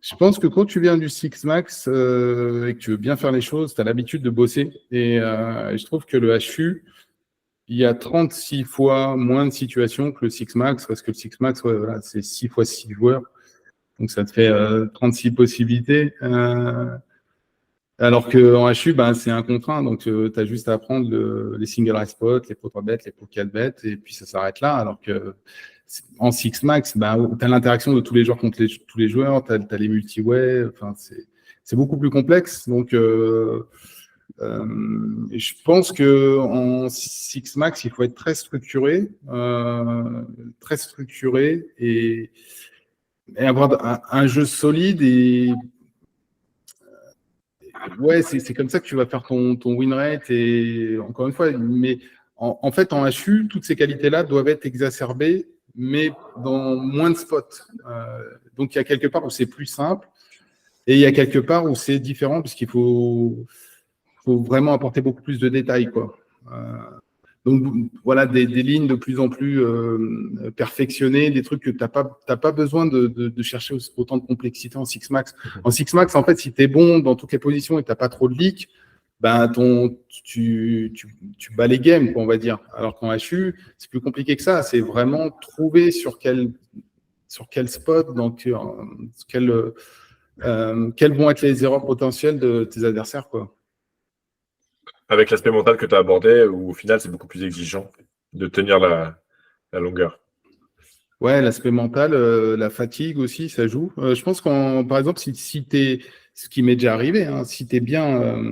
je pense que quand tu viens du 6 Max et que tu veux bien faire les choses, tu as l'habitude de bosser. Et je trouve que le HU, il y a 36 fois moins de situations que le 6 Max, parce que le 6 Max, c'est 6 fois 6 joueurs. Donc, ça te fait 36 possibilités. Alors qu'en HU, c'est un contre 1. Donc, tu as juste à apprendre les single high spots, les pot 3 bêtes, les pot 4 bêtes, et puis ça s'arrête là. Alors que en 6 Max, tu as l'interaction de tous les joueurs contre tous les joueurs, tu as les multi-way. Enfin, c'est beaucoup plus complexe. Donc, je pense qu'en 6 Max, il faut être très structuré et avoir un jeu solide. Et ouais, c'est comme ça que tu vas faire ton win rate. Et encore une fois, mais en fait, en HU, toutes ces qualités-là doivent être exacerbées, mais dans moins de spots. Donc, il y a quelque part où c'est plus simple et il y a quelque part où c'est différent, puisqu'il faut vraiment apporter beaucoup plus de détails, quoi. Donc, voilà, des lignes de plus en plus perfectionnées, des trucs que tu n'as pas besoin de chercher autant de complexité en 6 Max. En 6 Max, en fait, si tu es bon dans toutes les positions et que tu n'as pas trop de leaks, tu bats les games, quoi, on va dire. Alors qu'en HU, c'est plus compliqué que ça. C'est vraiment trouver sur quel spot, donc quelles vont être les erreurs potentielles de tes adversaires, quoi. Avec l'aspect mental que tu as abordé, où au final, c'est beaucoup plus exigeant de tenir la longueur. Ouais, l'aspect mental, la fatigue aussi, ça joue. Je pense par exemple, si tu es, ce qui m'est déjà arrivé, hein, si tu es bien,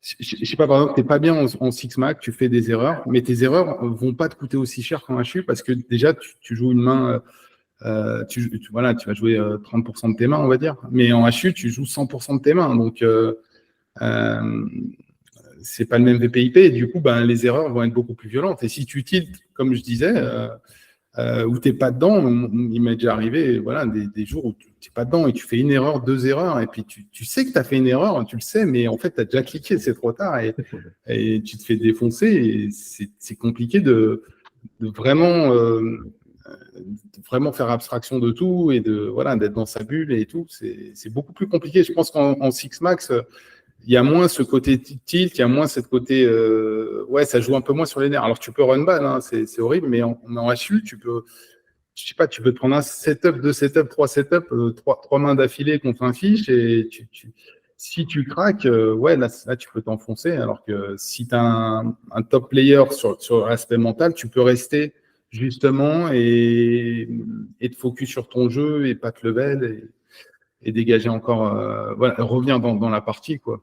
je sais pas, par exemple, tu n'es pas bien en 6 Max, tu fais des erreurs, mais tes erreurs vont pas te coûter aussi cher qu'en HU parce que déjà, tu joues une main, tu vas jouer 30% de tes mains, on va dire, mais en HU, tu joues 100% de tes mains. Donc, c'est pas le même VPIP, et du coup, les erreurs vont être beaucoup plus violentes. Et si tu tiltes, comme je disais, où tu n'es pas dedans, il m'est déjà arrivé des jours où tu n'es pas dedans et tu fais une erreur, 2 erreurs, et puis tu sais que tu as fait une erreur, tu le sais, mais en fait, tu as déjà cliqué, c'est trop tard, et tu te fais défoncer, et c'est compliqué de vraiment, vraiment faire abstraction de tout et d'être dans sa bulle et tout. C'est beaucoup plus compliqué. Je pense qu'en 6 Max, il y a moins ce côté tilt, il y a moins cette côté ça joue un peu moins sur les nerfs. Alors tu peux run bad, hein, c'est horrible, mais en HU, tu peux te prendre un setup, 2 setups, 3 setups, 3 mains d'affilée contre un fiche, et si tu craques, là tu peux t'enfoncer. Alors que si tu as un top player sur l'aspect mental, tu peux rester justement et te focus sur ton jeu et pas te level et dégager encore, revenir dans la partie, quoi.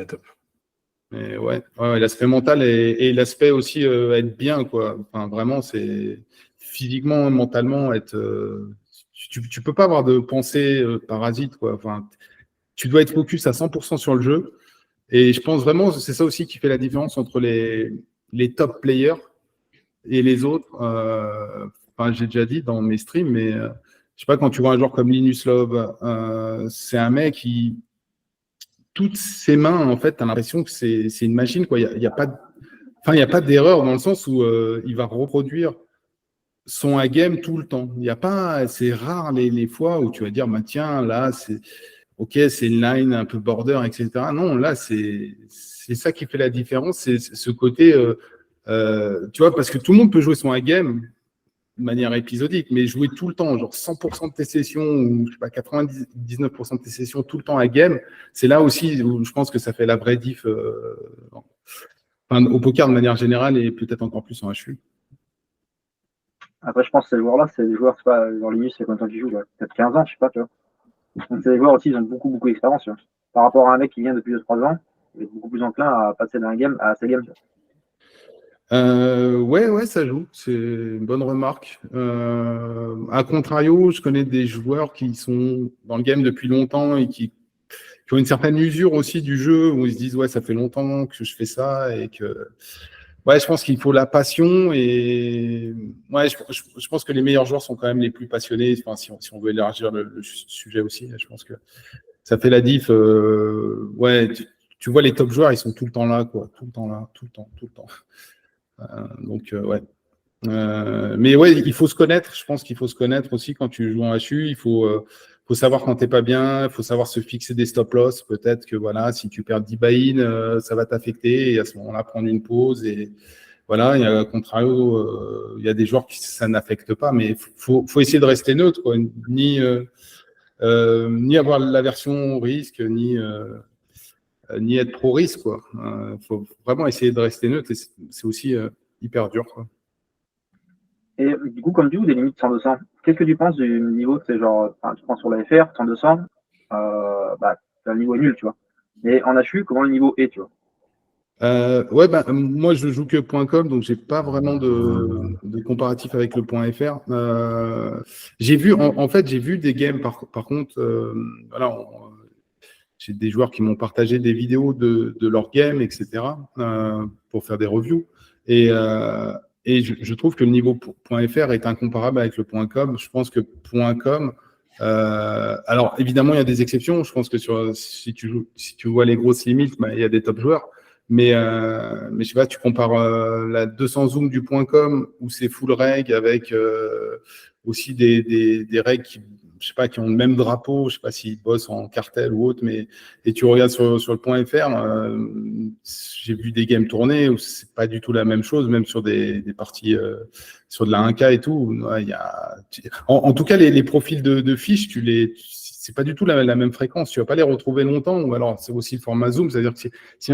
Top. Mais l'aspect mental et l'aspect aussi être bien, quoi. Enfin, vraiment, c'est physiquement, mentalement, tu peux pas avoir de pensée parasite, quoi. Enfin, tu dois être focus à 100% sur le jeu. Et je pense vraiment, c'est ça aussi qui fait la différence entre les top players et les autres. J'ai déjà dit dans mes streams, mais je sais pas, quand tu vois un joueur comme Linus Love, c'est un mec qui toutes ses mains, en fait, tu as l'impression que c'est une machine, quoi. Il y a pas Enfin, il n'y a pas d'erreur dans le sens où il va reproduire son A-game tout le temps. Il y a pas, c'est rare les fois où tu vas dire, bah, tiens, là, c'est OK, c'est une line un peu border, etc. Non, là, c'est ça qui fait la différence, c'est ce côté, tu vois, parce que tout le monde peut jouer son A-game de manière épisodique, mais jouer tout le temps, genre 100% de tes sessions, ou je sais pas, 99% de tes sessions tout le temps A-game, c'est là aussi où je pense que ça fait la vraie diff au poker de manière générale et peut-être encore plus en HU. Après, je pense que ces joueurs-là, c'est des joueurs, c'est pas, genre Linus, c'est combien de temps qu'ils jouent, là peut-être 15 ans, je sais pas, tu vois. Donc, c'est des joueurs aussi, ils ont beaucoup d'expérience, tu vois. Par rapport à un mec qui vient depuis 2-3 ans, il est beaucoup plus enclin à passer d'un game à sa game, tu vois. Ouais, ça joue. C'est une bonne remarque. À contrario, je connais des joueurs qui sont dans le game depuis longtemps et qui ont une certaine usure aussi du jeu, où ils se disent, ouais, ça fait longtemps que je fais ça et que... Ouais, je pense qu'il faut la passion et ouais, je pense que les meilleurs joueurs sont quand même les plus passionnés. Enfin, si on veut élargir le sujet aussi, je pense que ça fait la diff. Ouais, tu vois les top joueurs, ils sont tout le temps là, quoi, tout le temps là, tout le temps. Donc ouais. Mais ouais, il faut se connaître. Je pense qu'il faut se connaître aussi quand tu joues en HU. Il faut savoir quand t'es pas bien. Il faut savoir se fixer des stop-loss. Peut-être que voilà, si tu perds 10 buy-in, ça va t'affecter. Et à ce moment-là, prendre une pause. Et voilà, il y a, à contrario, il y a des joueurs qui ça n'affecte pas. Mais faut essayer de rester neutre, quoi. Ni avoir l'aversion au risque, ni être pro-risque, quoi. Faut vraiment essayer de rester neutre. Et c'est aussi hyper dur, quoi. Et du coup, comme tu dis, des limites 100-200, qu'est-ce que tu penses du niveau, c'est genre, enfin, tu prends sur la FR, 100-200, bah, le niveau est nul, tu vois. Mais en HU, comment le niveau est, tu vois? Ouais, moi je joue que .com, donc j'ai pas vraiment de comparatif avec le .fr. J'ai vu, en fait, j'ai vu des games par contre, voilà, j'ai des joueurs qui m'ont partagé des vidéos de leur game, etc. Pour faire des reviews. Et je trouve que le niveau .fr est incomparable avec le .com. Je pense que .com, alors évidemment il y a des exceptions. Je pense que si tu vois les grosses limites, il y a des top joueurs. Mais je sais pas, tu compares la 200 zoom du .com où c'est full reg avec aussi des règles qui, je sais pas, qui ont le même drapeau, je sais pas s'ils bossent en cartel ou autre, et tu regardes sur le .fr, j'ai vu des games tourner où c'est pas du tout la même chose, même sur des parties sur de la 1K et tout. Ouais, en tout cas, les profils de fiches, c'est pas du tout la même fréquence. Tu vas pas les retrouver longtemps. Ou alors, c'est aussi le format zoom, c'est-à-dire que si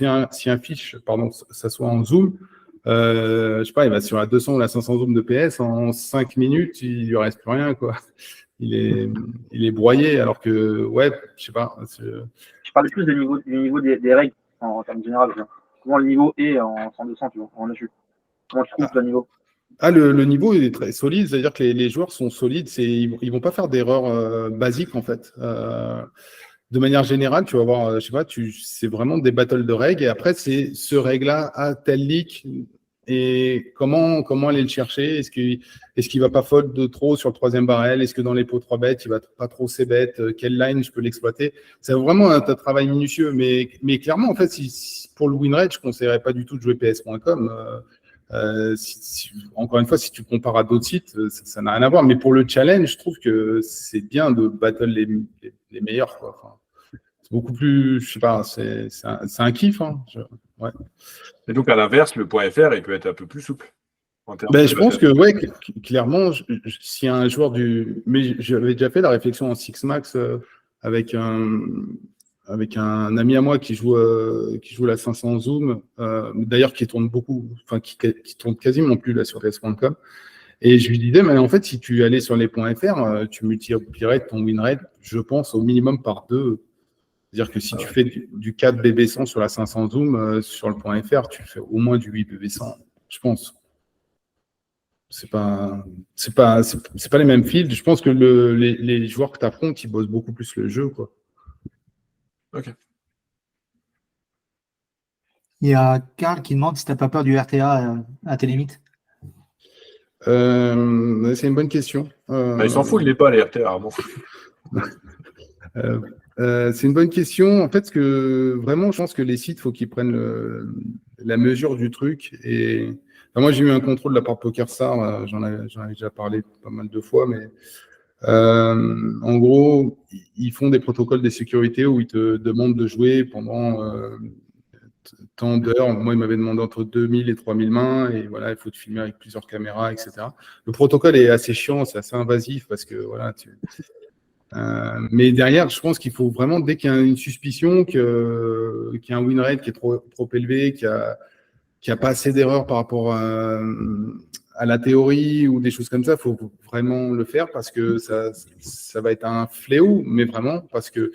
un fiche, pardon, ça soit en zoom, je sais pas, il va sur la 200 ou la 500 zoom de PS en 5 minutes, il lui reste plus rien, quoi. Il est broyé, alors que, ouais, je sais pas. Je parlais plus du niveau des règles en termes généraux. Comment le niveau est en 100-200, tu vois, en HU? Comment tu trouves le niveau? Le niveau est très solide, c'est-à-dire que les joueurs sont solides, ils vont pas faire d'erreurs basiques en fait. De manière générale, tu vas voir, je sais pas, c'est vraiment des battles de règles et après c'est ce règle-là à tel leak et comment aller le chercher. Est-ce qu'il va pas fold de trop sur le troisième barrel? Est-ce que dans les pots 3 bêtes, il va pas trop c bet? Quelle line je peux l'exploiter? C'est vraiment un travail minutieux, mais clairement en fait, pour le win rate, je conseillerais pas du tout de jouer ps.com. Encore une fois, si tu compares à d'autres sites, ça n'a rien à voir. Mais pour le challenge, je trouve que c'est bien de battle les meilleurs, quoi. Enfin, c'est beaucoup plus, je sais pas, c'est un kiff. Hein. Ouais. Et donc, à l'inverse, le .fr, il peut être un peu plus souple. Je pense que, ouais, clairement, s'il y a un joueur mais j'avais déjà fait la réflexion en Six Max avec un ami à moi qui joue la 500 zoom, d'ailleurs qui tourne beaucoup, enfin qui tourne quasiment plus là sur PS.com. Et je lui disais, mais en fait, si tu allais sur les .fr, tu multiplierais ton win rate, je pense, au minimum par 2. C'est-à-dire que si tu fais du 4 BB100 sur la 500 zoom, sur le .fr, tu fais au moins du 8 BB100, je pense. C'est pas les mêmes fields. Je pense que les joueurs que tu affrontes, ils bossent beaucoup plus le jeu, quoi. Ok. Il y a Karl qui demande si tu n'as pas peur du RTA à tes limites. C'est une bonne question. Il s'en fout, il n'est pas, les RTA, rarement. C'est une bonne question. En fait, vraiment, je pense que les sites, il faut qu'ils prennent la mesure du truc. Et enfin, moi, j'ai eu un contrôle de la part de PokerStar, j'en avais déjà parlé pas mal de fois, mais en gros, ils font des protocoles de sécurité où ils te demandent de jouer pendant tant d'heures. Moi, il m'avait demandé entre 2000 et 3000 mains, et voilà, il faut te filmer avec plusieurs caméras, etc. Le protocole est assez chiant, c'est assez invasif parce que voilà, mais derrière, je pense qu'il faut vraiment, dès qu'il y a une suspicion qu'il y a un win rate qui est trop élevé, qu'il n'y a pas assez d'erreurs par rapport à la théorie ou des choses comme ça, il faut vraiment le faire parce que ça va être un fléau, mais vraiment, parce que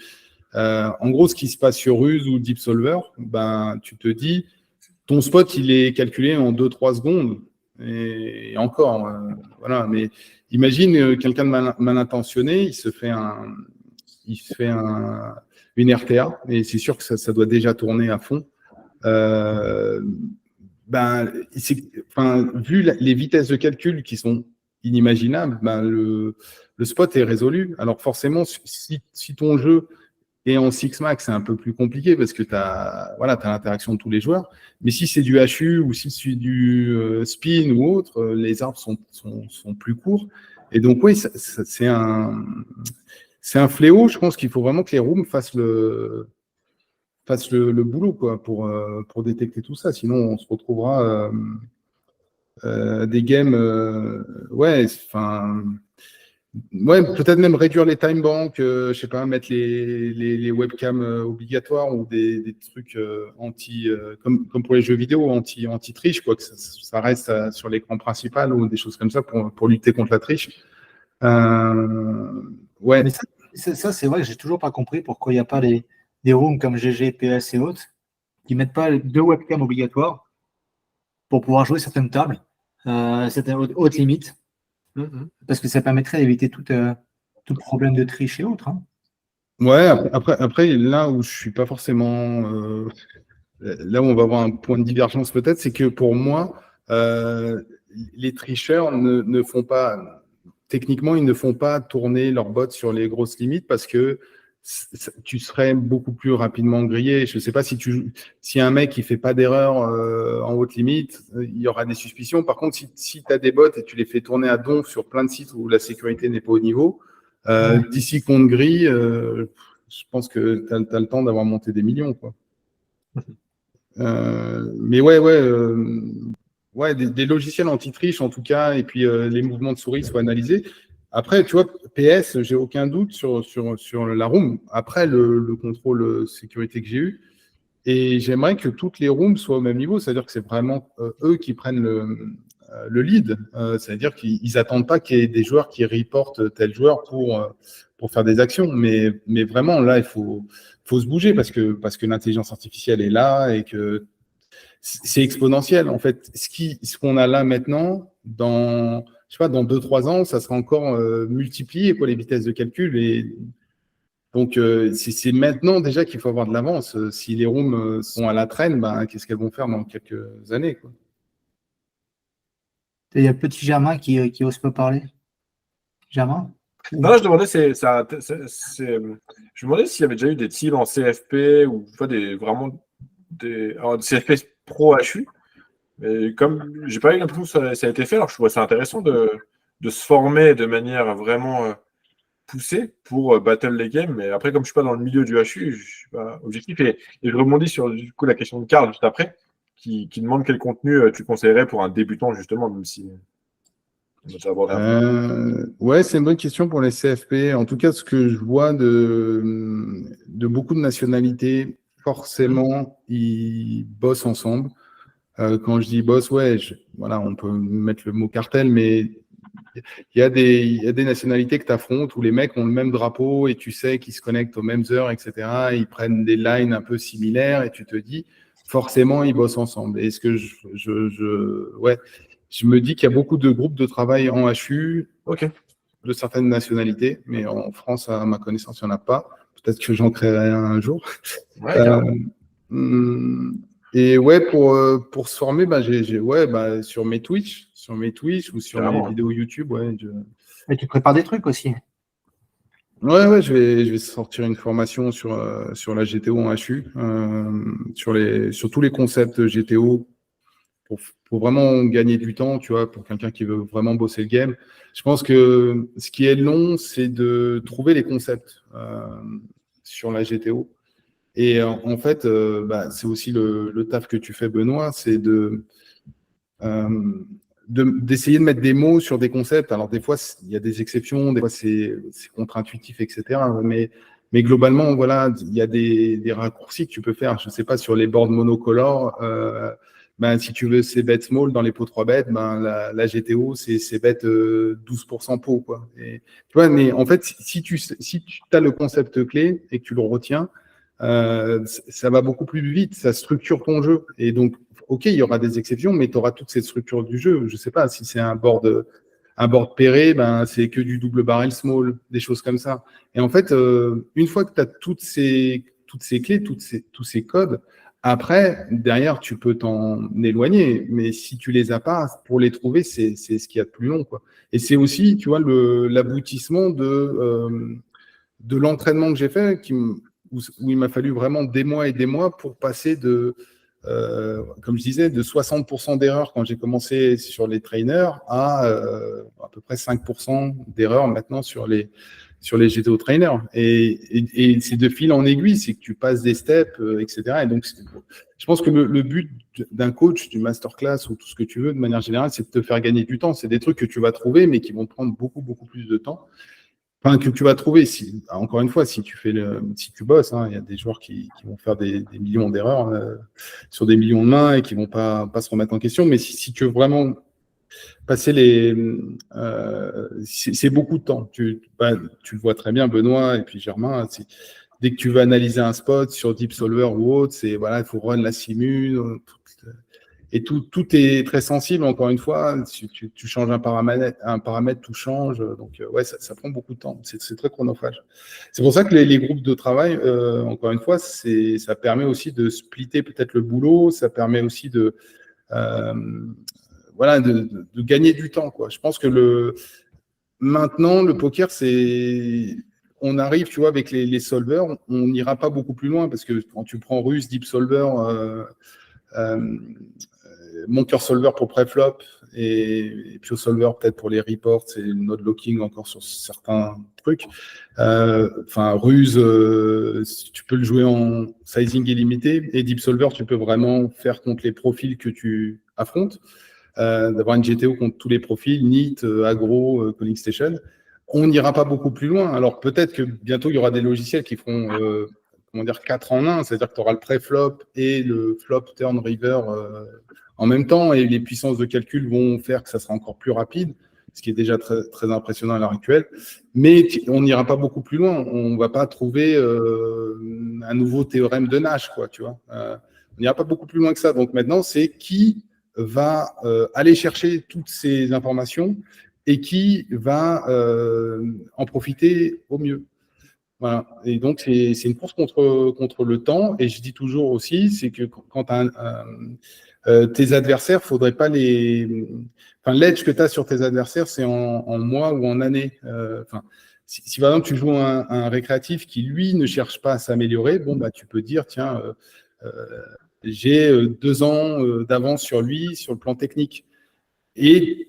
en gros, ce qui se passe sur Ruse ou Deep Solver, ben, tu te dis, ton spot, il est calculé en 2-3 secondes. Et encore, voilà. Mais imagine quelqu'un de mal intentionné, il se fait une RTA, et c'est sûr que ça doit déjà tourner à fond. Ben, vu les vitesses de calcul qui sont inimaginables, ben, le spot est résolu. Alors forcément, si ton jeu est en Six Max, c'est un peu plus compliqué parce que tu as l'interaction de tous les joueurs. Mais si c'est du HU ou si c'est du spin ou autre, les arbres sont plus courts. Et donc oui, c'est un fléau. Je pense qu'il faut vraiment que les rooms fassent le boulot quoi, pour détecter tout ça. Sinon, on se retrouvera des games, peut-être même réduire les time banks, je sais pas, mettre les webcams obligatoires ou des trucs comme pour les jeux vidéo anti-triche, quoi, que ça reste sur l'écran principal ou des choses comme ça pour lutter contre la triche. Ouais. Mais ça c'est vrai que j'ai toujours pas compris pourquoi il n'y a pas des rooms comme GG, PS et autres qui mettent pas 2 webcams obligatoires pour pouvoir jouer certaines tables, certaines hautes limites. Parce que ça permettrait d'éviter tout problème de triche et autres. Hein. Ouais, après, là où je suis pas forcément. Là où on va avoir un point de divergence peut-être, c'est que pour moi, les tricheurs ne font pas. Techniquement, ils ne font pas tourner leur bot sur les grosses limites parce que tu serais beaucoup plus rapidement grillé. Je ne sais pas si un mec qui fait pas d'erreur en haute limite, il y aura des suspicions. Par contre, si tu as des bots et tu les fais tourner à donf sur plein de sites où la sécurité n'est pas au niveau, d'ici qu'on te grille, je pense que tu as le temps d'avoir monté des millions, quoi. Mais ouais, des logiciels anti-triche en tout cas, et puis les mouvements de souris soient analysés. Après, tu vois, PS, j'ai aucun doute sur la room. Après, le contrôle sécurité que j'ai eu, et j'aimerais que toutes les rooms soient au même niveau, c'est-à-dire que c'est vraiment eux qui prennent le lead. C'est-à-dire qu'ils n'attendent pas qu'il y ait des joueurs qui reportent tel joueur pour faire des actions. Mais vraiment, là, il faut se bouger parce que l'intelligence artificielle est là et que c'est exponentiel. En fait, ce qu'on a là maintenant, dans 2-3 ans, ça sera encore multiplié, quoi, les vitesses de calcul. Et donc, c'est maintenant déjà qu'il faut avoir de l'avance. Si les rooms sont à la traîne, ben, qu'est-ce qu'elles vont faire dans quelques années, quoi. Il y a le petit Germain qui ose pas parler. Germain? Non, je demandais, je me demandais s'il y avait déjà eu des teams en CFP ou des CFP pro HU. Mais comme j'ai pas eu l'impression que ça a été fait, alors je trouvais ça intéressant de se former de manière vraiment poussée pour battle les games. Mais après, comme je suis pas dans le milieu du HU, je suis pas objectif. Et je rebondis sur du coup la question de Karl juste après, qui demande quel contenu tu conseillerais pour un débutant justement, même si. Ouais, c'est une bonne question pour les CFP. En tout cas, ce que je vois de beaucoup de nationalités, forcément, ils bossent ensemble. Quand je dis boss, ouais, voilà, on peut mettre le mot cartel, mais il y a des nationalités que tu affrontes où les mecs ont le même drapeau et tu sais qu'ils se connectent aux mêmes heures, etc. Ils prennent des lines un peu similaires et tu te dis, forcément, ils bossent ensemble. Et ce que je me dis qu'il y a beaucoup de groupes de travail en HU, de certaines nationalités, mais en France, à ma connaissance, il n'y en a pas. Peut-être que j'en créerai un jour. Ouais, et ouais, pour se former, sur mes Twitch ou sur mes vidéos YouTube, ouais. Mais tu prépares des trucs aussi. Ouais, je vais sortir une formation sur la GTO en HU, sur tous les concepts GTO pour vraiment gagner du temps, tu vois, pour quelqu'un qui veut vraiment bosser le game. Je pense que ce qui est long, c'est de trouver les concepts sur la GTO. Et en fait, c'est aussi le taf que tu fais, Benoît, c'est d'essayer de mettre des mots sur des concepts. Alors, des fois, il y a des exceptions, des fois, c'est contre-intuitif, etc. Mais globalement, voilà, il y a des raccourcis que tu peux faire. Je ne sais pas, sur les boards monocolores, si tu veux C-bet small dans les pots 3 bêtes, la GTO, c'est C-bet 12% pot, quoi. Et, tu vois, mais en fait, si tu as le concept clé et que tu le retiens, ça va beaucoup plus vite, ça structure ton jeu. Et donc, ok, il y aura des exceptions, mais tu auras toute cette structure du jeu. Je ne sais pas, si c'est un board pairé, c'est que du double barrel small, des choses comme ça. Et en fait, une fois que tu as toutes ces clés, tous ces codes, après, derrière, tu peux t'en éloigner. Mais si tu les as pas, pour les trouver, c'est ce qu'il y a de plus long, quoi. Et c'est aussi, tu vois, l'aboutissement de l'entraînement que j'ai fait, où il m'a fallu vraiment des mois et des mois pour passer comme je disais, de 60% d'erreurs quand j'ai commencé sur les trainers à peu près 5% d'erreurs maintenant sur les GTO trainers. Et c'est de fil en aiguille, c'est que tu passes des steps, etc. Et donc, je pense que le but d'un coach, du masterclass ou tout ce que tu veux, de manière générale, c'est de te faire gagner du temps. C'est des trucs que tu vas trouver, mais qui vont te prendre beaucoup, beaucoup plus de temps. Enfin, que tu vas trouver, encore une fois, si tu bosses, hein, il y a des joueurs qui vont faire des millions d'erreurs sur des millions de mains et qui vont pas se remettre en question. Mais si tu veux vraiment passer c'est beaucoup de temps. Tu le vois très bien, Benoît et puis Germain. Dès que tu veux analyser un spot sur Deep Solver ou autre, il faut run la simu. Et tout est très sensible, encore une fois. Si tu changes un paramètre, tout change. Donc, ça prend beaucoup de temps. C'est très chronophage. C'est pour ça que les groupes de travail, encore une fois, ça permet aussi de splitter peut-être le boulot. Ça permet aussi de gagner du temps, quoi. Je pense que maintenant, le poker, on arrive, tu vois, avec les solvers, on n'ira pas beaucoup plus loin parce que quand tu prends Rus, Deep Solver, Monker Solver pour préflop et Pio Solver peut-être pour les reports et le node locking encore sur certains trucs. Ruse, tu peux le jouer en sizing illimité et Deep Solver, tu peux vraiment faire contre les profils que tu affrontes. D'avoir une GTO contre tous les profils, NIT, Agro, Calling Station. On n'ira pas beaucoup plus loin. Alors peut-être que bientôt il y aura des logiciels qui feront 4 en 1, c'est-à-dire que tu auras le pré-flop et le flop turn river en même temps, et les puissances de calcul vont faire que ça sera encore plus rapide, ce qui est déjà très, très impressionnant à l'heure actuelle. Mais on n'ira pas beaucoup plus loin. On ne va pas trouver un nouveau théorème de Nash, quoi, tu vois. On n'ira pas beaucoup plus loin que ça. Donc maintenant, c'est qui va aller chercher toutes ces informations et qui va en profiter au mieux. Voilà. Et donc, c'est une course contre le temps. Et je dis toujours aussi, c'est que quand tes adversaires, faudrait pas l'edge que tu as sur tes adversaires, c'est en mois ou en années. Si par exemple, tu joues un récréatif qui, lui, ne cherche pas à s'améliorer, tu peux dire, tiens, j'ai 2 ans d'avance sur lui, sur le plan technique. Et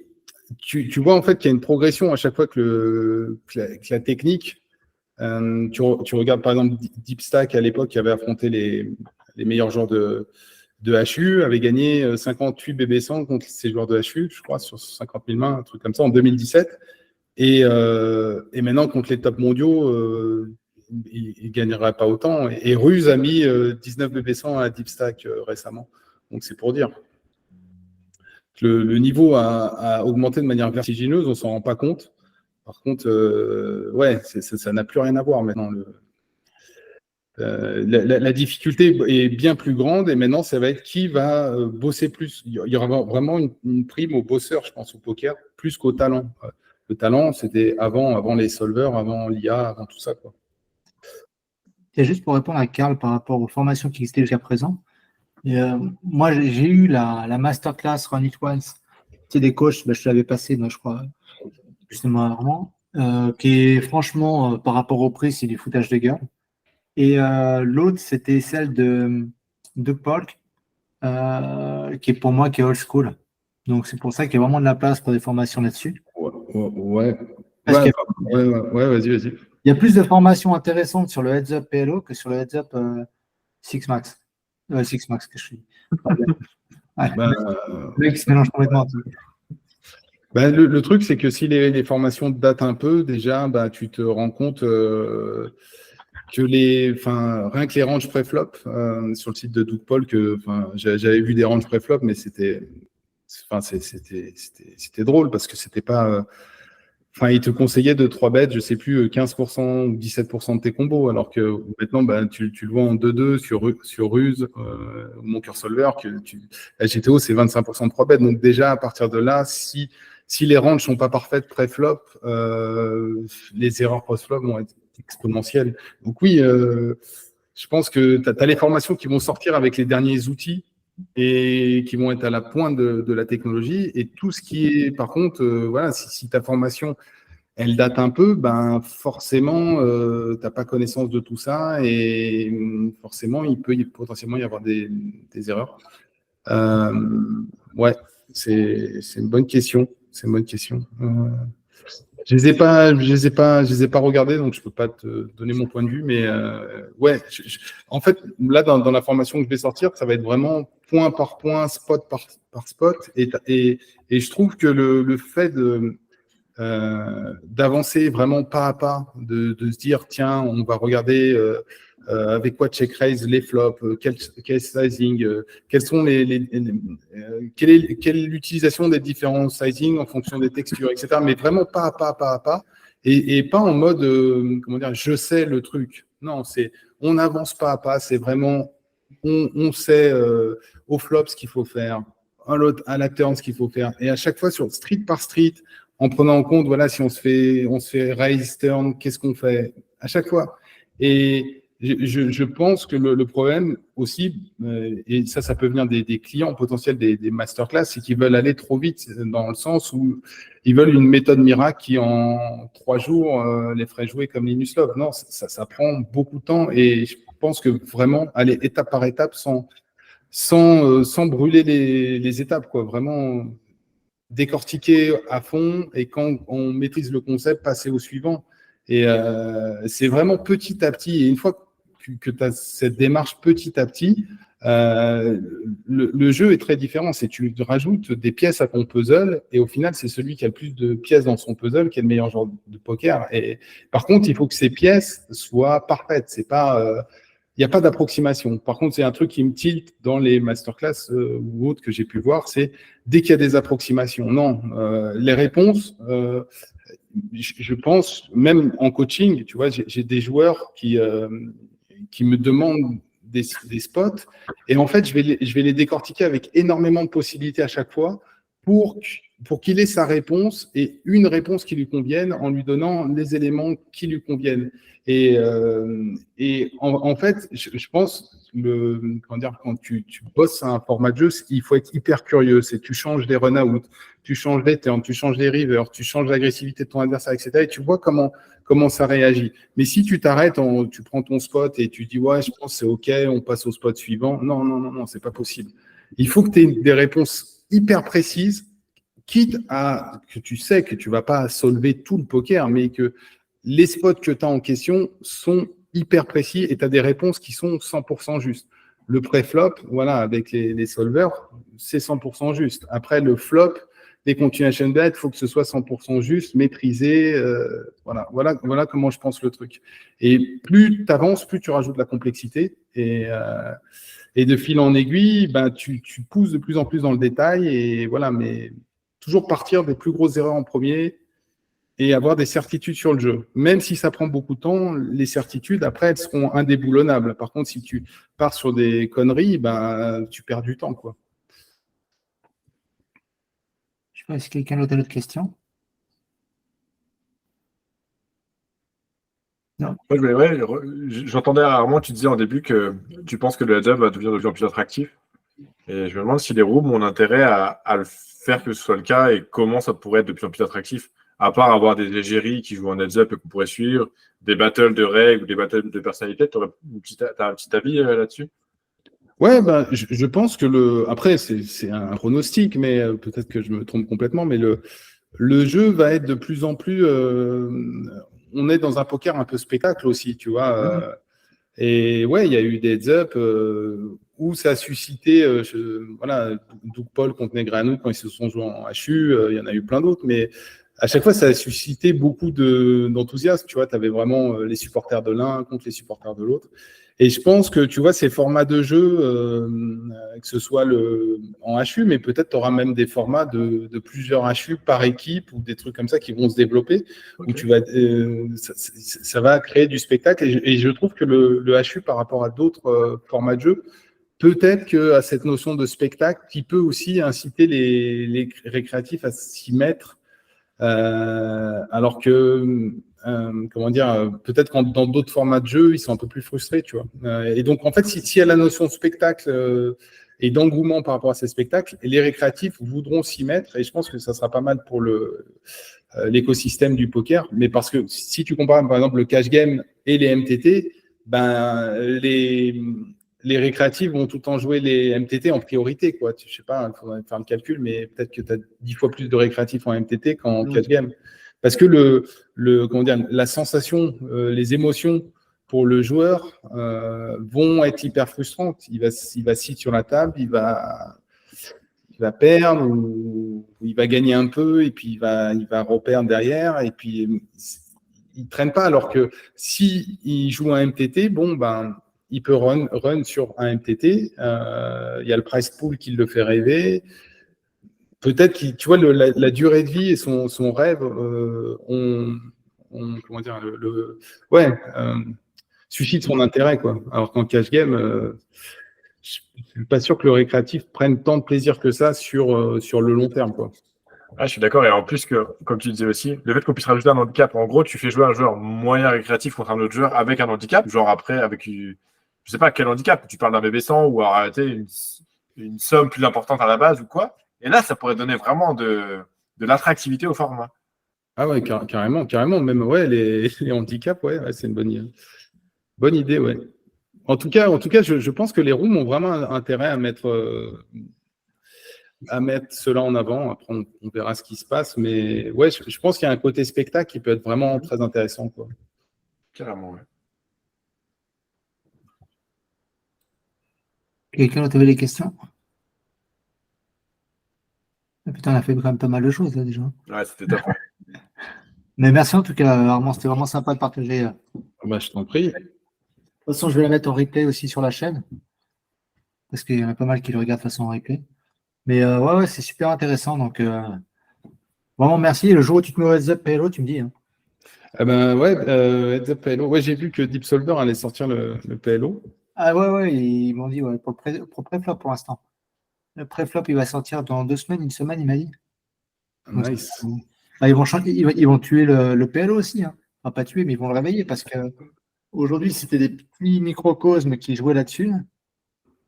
tu vois, en fait, qu'il y a une progression à chaque fois que la technique. Tu regardes par exemple DeepStack à l'époque qui avait affronté les meilleurs joueurs de HU, avait gagné 58 BB100 contre ces joueurs de HU, je crois, sur 50 000 mains, un truc comme ça, en 2017. Et maintenant, contre les top mondiaux, il ne gagnerait pas autant. Et Ruse a mis 19 BB100 à DeepStack récemment. Donc c'est pour dire. Le niveau a augmenté de manière vertigineuse, on ne s'en rend pas compte. Par contre, ça n'a plus rien à voir maintenant. La difficulté est bien plus grande et maintenant, ça va être qui va bosser plus. Il y aura vraiment une prime aux bosseurs, je pense, au poker, plus qu'au talent. Le talent, c'était avant les solvers, avant l'IA, avant tout ça, quoi. C'est juste pour répondre à Karl par rapport aux formations qui existaient jusqu'à présent. Moi, j'ai eu la masterclass Run It Once. C'est des coachs, je te l'avais passé, je crois, justement avant. qui est franchement, par rapport au prix, c'est du foutage de gueule. Et l'autre, c'était celle de Polk, qui est pour moi qui est old school. Donc c'est pour ça qu'il y a vraiment de la place pour des formations là-dessus. Ouais. Parce qu'il Ouais, vas-y. il y a plus de formations intéressantes sur le heads-up PLO que sur le heads-up Six Max. Six Max, que je suis. Ouais, Bah, le mec se mélange complètement. le truc, c'est que si les formations datent un peu, déjà, tu te rends compte que rien que les ranges pré-flop sur le site de Doug Paul, j'avais vu des ranges pré-flop, mais c'était drôle parce que c'était pas. Il te conseillait de 3 bêtes, je sais plus, 15% ou 17% de tes combos, alors que maintenant, tu le vois en 2-2 sur Ruse ou mon cœur solver, la GTO, c'est 25% de 3 bêtes. Donc déjà, à partir de là, si les ranges sont pas parfaites pré-flop, les erreurs post-flop vont être exponentielles. Donc oui, je pense que tu as les formations qui vont sortir avec les derniers outils et qui vont être à la pointe de la technologie. Et tout ce qui est, par contre, si ta formation, elle date un peu, forcément, tu n'as pas connaissance de tout ça et forcément, il peut potentiellement y avoir des erreurs. Ouais, c'est une bonne question. C'est une bonne question. Je les ai pas regardés, donc je peux pas te donner mon point de vue, mais ouais. En fait, là, dans la formation que je vais sortir, ça va être vraiment point par point, spot par spot, et je trouve que le fait d'avancer vraiment pas à pas, de se dire tiens, on va regarder avec quoi check raise les flops, quel sizing, quelles sont quelle est l'utilisation des différents sizing en fonction des textures, etc. Mais vraiment pas à pas, et pas en mode comment dire, je sais le truc. Non, on avance pas à pas, c'est vraiment on sait au flop ce qu'il faut faire, à la turn ce qu'il faut faire, et à chaque fois sur street par street, en prenant en compte, voilà, si on se fait raise, turn, qu'est-ce qu'on fait à chaque fois. Et je pense que le problème aussi, et ça peut venir des clients potentiels des masterclass, c'est qu'ils veulent aller trop vite, dans le sens où ils veulent une méthode miracle qui, en 3 jours, les ferait jouer comme Linus Love. Non, ça prend beaucoup de temps, et je pense que vraiment aller étape par étape sans brûler les étapes, quoi. Vraiment décortiquer à fond, et quand on maîtrise le concept, passer au suivant. Et c'est vraiment petit à petit. Et une fois que tu as cette démarche petit à petit, le jeu est très différent. C'est tu rajoutes des pièces à ton puzzle, et au final, c'est celui qui a le plus de pièces dans son puzzle qui est le meilleur joueur de poker. Et par contre, il faut que ces pièces soient parfaites. C'est pas il n'y a pas d'approximation. Par contre, c'est un truc qui me tilte dans les masterclass ou autres que j'ai pu voir, c'est dès qu'il y a des approximations. Non, les réponses, je pense, même en coaching, tu vois, j'ai des joueurs qui me demandent des spots, et en fait, je vais les décortiquer avec énormément de possibilités à chaque fois pour qu'il ait sa réponse, et une réponse qui lui convienne, en lui donnant les éléments qui lui conviennent. Et en fait, je pense, quand tu bosses un format de jeu, il faut être hyper curieux. C'est tu changes les run-out, tu changes les turns, tu changes les rivers, tu changes l'agressivité de ton adversaire, etc. Et tu vois comment ça réagit. Mais si tu t'arrêtes, tu prends ton spot et tu dis ouais, je pense que c'est OK, on passe au spot suivant. Non, c'est pas possible. Il faut que tu aies des réponses hyper précises, quitte à que tu sais que tu vas pas solver tout le poker, mais que les spots que tu as en question sont hyper précis et tu as des réponses qui sont 100% justes. Le pré-flop, voilà, avec les solvers, c'est 100% juste. Après, le flop, les continuation bets, il faut que ce soit 100% juste, maîtrisé. Voilà comment je pense le truc. Et plus tu avances, plus tu rajoutes de la complexité. Et de fil en aiguille, tu pousses de plus en plus dans le détail. Et voilà, mais toujours partir des plus grosses erreurs en premier et avoir des certitudes sur le jeu. Même si ça prend beaucoup de temps, les certitudes, après, elles seront indéboulonnables. Par contre, si tu pars sur des conneries, tu perds du temps, quoi. Je sais pas si quelqu'un d'autre a d'autres questions. Non. J'entendais rarement, tu disais en début que tu penses que le heads-up va devenir de plus en plus attractif. Et je me demande si les rooms ont intérêt à le faire que ce soit le cas, et comment ça pourrait être de plus en plus attractif. à part avoir des égéries qui jouent en heads-up et qu'on pourrait suivre, des battles de règles ou des battles de personnalité, tu as un petit avis là-dessus? Ouais, bah, je pense que après, c'est un pronostic, mais peut-être que je me trompe complètement, mais le jeu va être de plus en plus. On est dans un poker un peu spectacle aussi, tu vois. Et ouais, il y a eu des heads-up où ça a suscité, voilà, Doug Paul contre Negreanu quand ils se sont joués en HU, il y en a eu plein d'autres, mais à chaque fois, ça a suscité beaucoup d'enthousiasme. Tu vois, tu avais vraiment les supporters de l'un contre les supporters de l'autre. Et je pense que, tu vois, ces formats de jeu, que ce soit en HU, mais peut-être tu auras même des formats de plusieurs HU par équipe ou des trucs comme ça qui vont se développer, où tu vas, ça va créer du spectacle. Et je trouve que le HU, par rapport à d'autres formats de jeu, peut-être qu'à cette notion de spectacle, qui peut aussi inciter les récréatifs à s'y mettre, alors que comment dire, peut-être que dans d'autres formats de jeu, ils sont un peu plus frustrés, tu vois. Et donc, en fait, s'il y a la notion de spectacle et d'engouement par rapport à ces spectacles, les récréatifs voudront s'y mettre, et je pense que ça sera pas mal pour l'écosystème du poker. Mais parce que si tu compares, par exemple, le cash game et les MTT, ben, les récréatifs vont tout le temps jouer les MTT en priorité, quoi. Je sais pas, il faudrait faire le calcul, mais peut-être que tu as 10 fois plus de récréatifs en MTT qu'en cash game. Parce que comment dire, la sensation, les émotions pour le joueur vont être hyper frustrantes. Il va sit sur la table, il va perdre ou il va gagner un peu et puis il va reperdre derrière et puis il traîne pas. Alors que si il joue un MTT, bon ben il peut run sur un MTT. Il y a le price pool qui le fait rêver. Peut-être que tu vois la durée de vie et son rêve comment dire suscite son intérêt, quoi. Alors qu'en cash game, je suis pas sûr que le récréatif prenne tant de plaisir que ça sur le long terme, quoi. Ah, je suis d'accord. Et en plus, comme tu disais aussi, le fait qu'on puisse rajouter un handicap, en gros, tu fais jouer un joueur moyen récréatif contre un autre joueur avec un handicap, genre après, je sais pas quel handicap, tu parles d'un BB100 ou arrêter une somme plus importante à la base ou quoi. Et là, ça pourrait donner vraiment de l'attractivité au format. Ah ouais, carrément. Même ouais, les handicaps, ouais, c'est une bonne idée, ouais. En tout cas, je pense que les rooms ont vraiment intérêt à mettre cela en avant. Après, on verra ce qui se passe. Mais ouais, je pense qu'il y a un côté spectacle qui peut être vraiment très intéressant, quoi. Carrément, ouais. Quelqu'un d'autre avait des questions? Ah, putain, on a fait quand même pas mal de choses là déjà. Ouais, c'était top. Mais merci en tout cas, Armand, c'était vraiment sympa de partager. Bah, je t'en prie. De toute façon, je vais la mettre en replay aussi sur la chaîne. Parce qu'il y en a pas mal qui le regardent de façon en replay. Mais ouais, c'est super intéressant. Donc, vraiment merci. Le jour où tu te mets au heads up PLO, tu me dis. Hein. Ah ben ouais, heads up PLO. Ouais, j'ai vu que Deep Solver allait sortir le PLO. Ah ouais, ils m'ont dit pour le pré-flop pour l'instant. Le pré-flop, il va sortir dans 2 semaines, une semaine, il m'a dit. Donc, Nice. ils vont tuer le PLO aussi. Hein. Enfin, pas tuer, mais ils vont le réveiller parce que aujourd'hui, c'était des petits microcosmes qui jouaient là-dessus.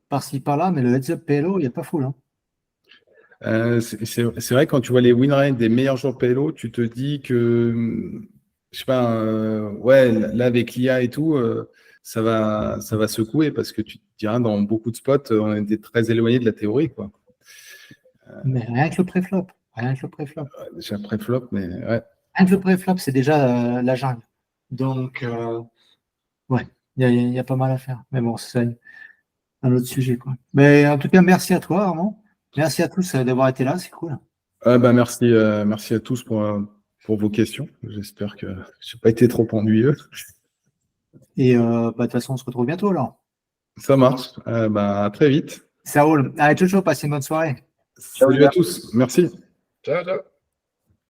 Par-ci, par-là, mais le heads-up PLO, il n'y a pas full. Hein. C'est vrai, quand tu vois les win rates des meilleurs joueurs PLO, tu te dis que, je sais pas, ouais, là, avec l'IA et tout, ça va secouer parce que tu te diras, dans beaucoup de spots, on était très éloigné de la théorie, quoi. Mais rien que le pré-flop. Déjà pré-flop, mais ouais. Rien que le pré-flop, c'est déjà la jungle. Donc, ouais, il y a pas mal à faire. Mais bon, c'est un autre sujet, quoi. Mais en tout cas, merci à toi, Armand. Merci à tous d'avoir été là, c'est cool. Bah, merci à tous pour vos questions. J'espère que je n'ai pas été trop ennuyeux. Et de toute façon, on se retrouve bientôt alors. Ça marche. Bah, à très vite. Ça roule. Allez, ciao, passez une bonne soirée. Salut à tous. Merci. Ciao, ciao.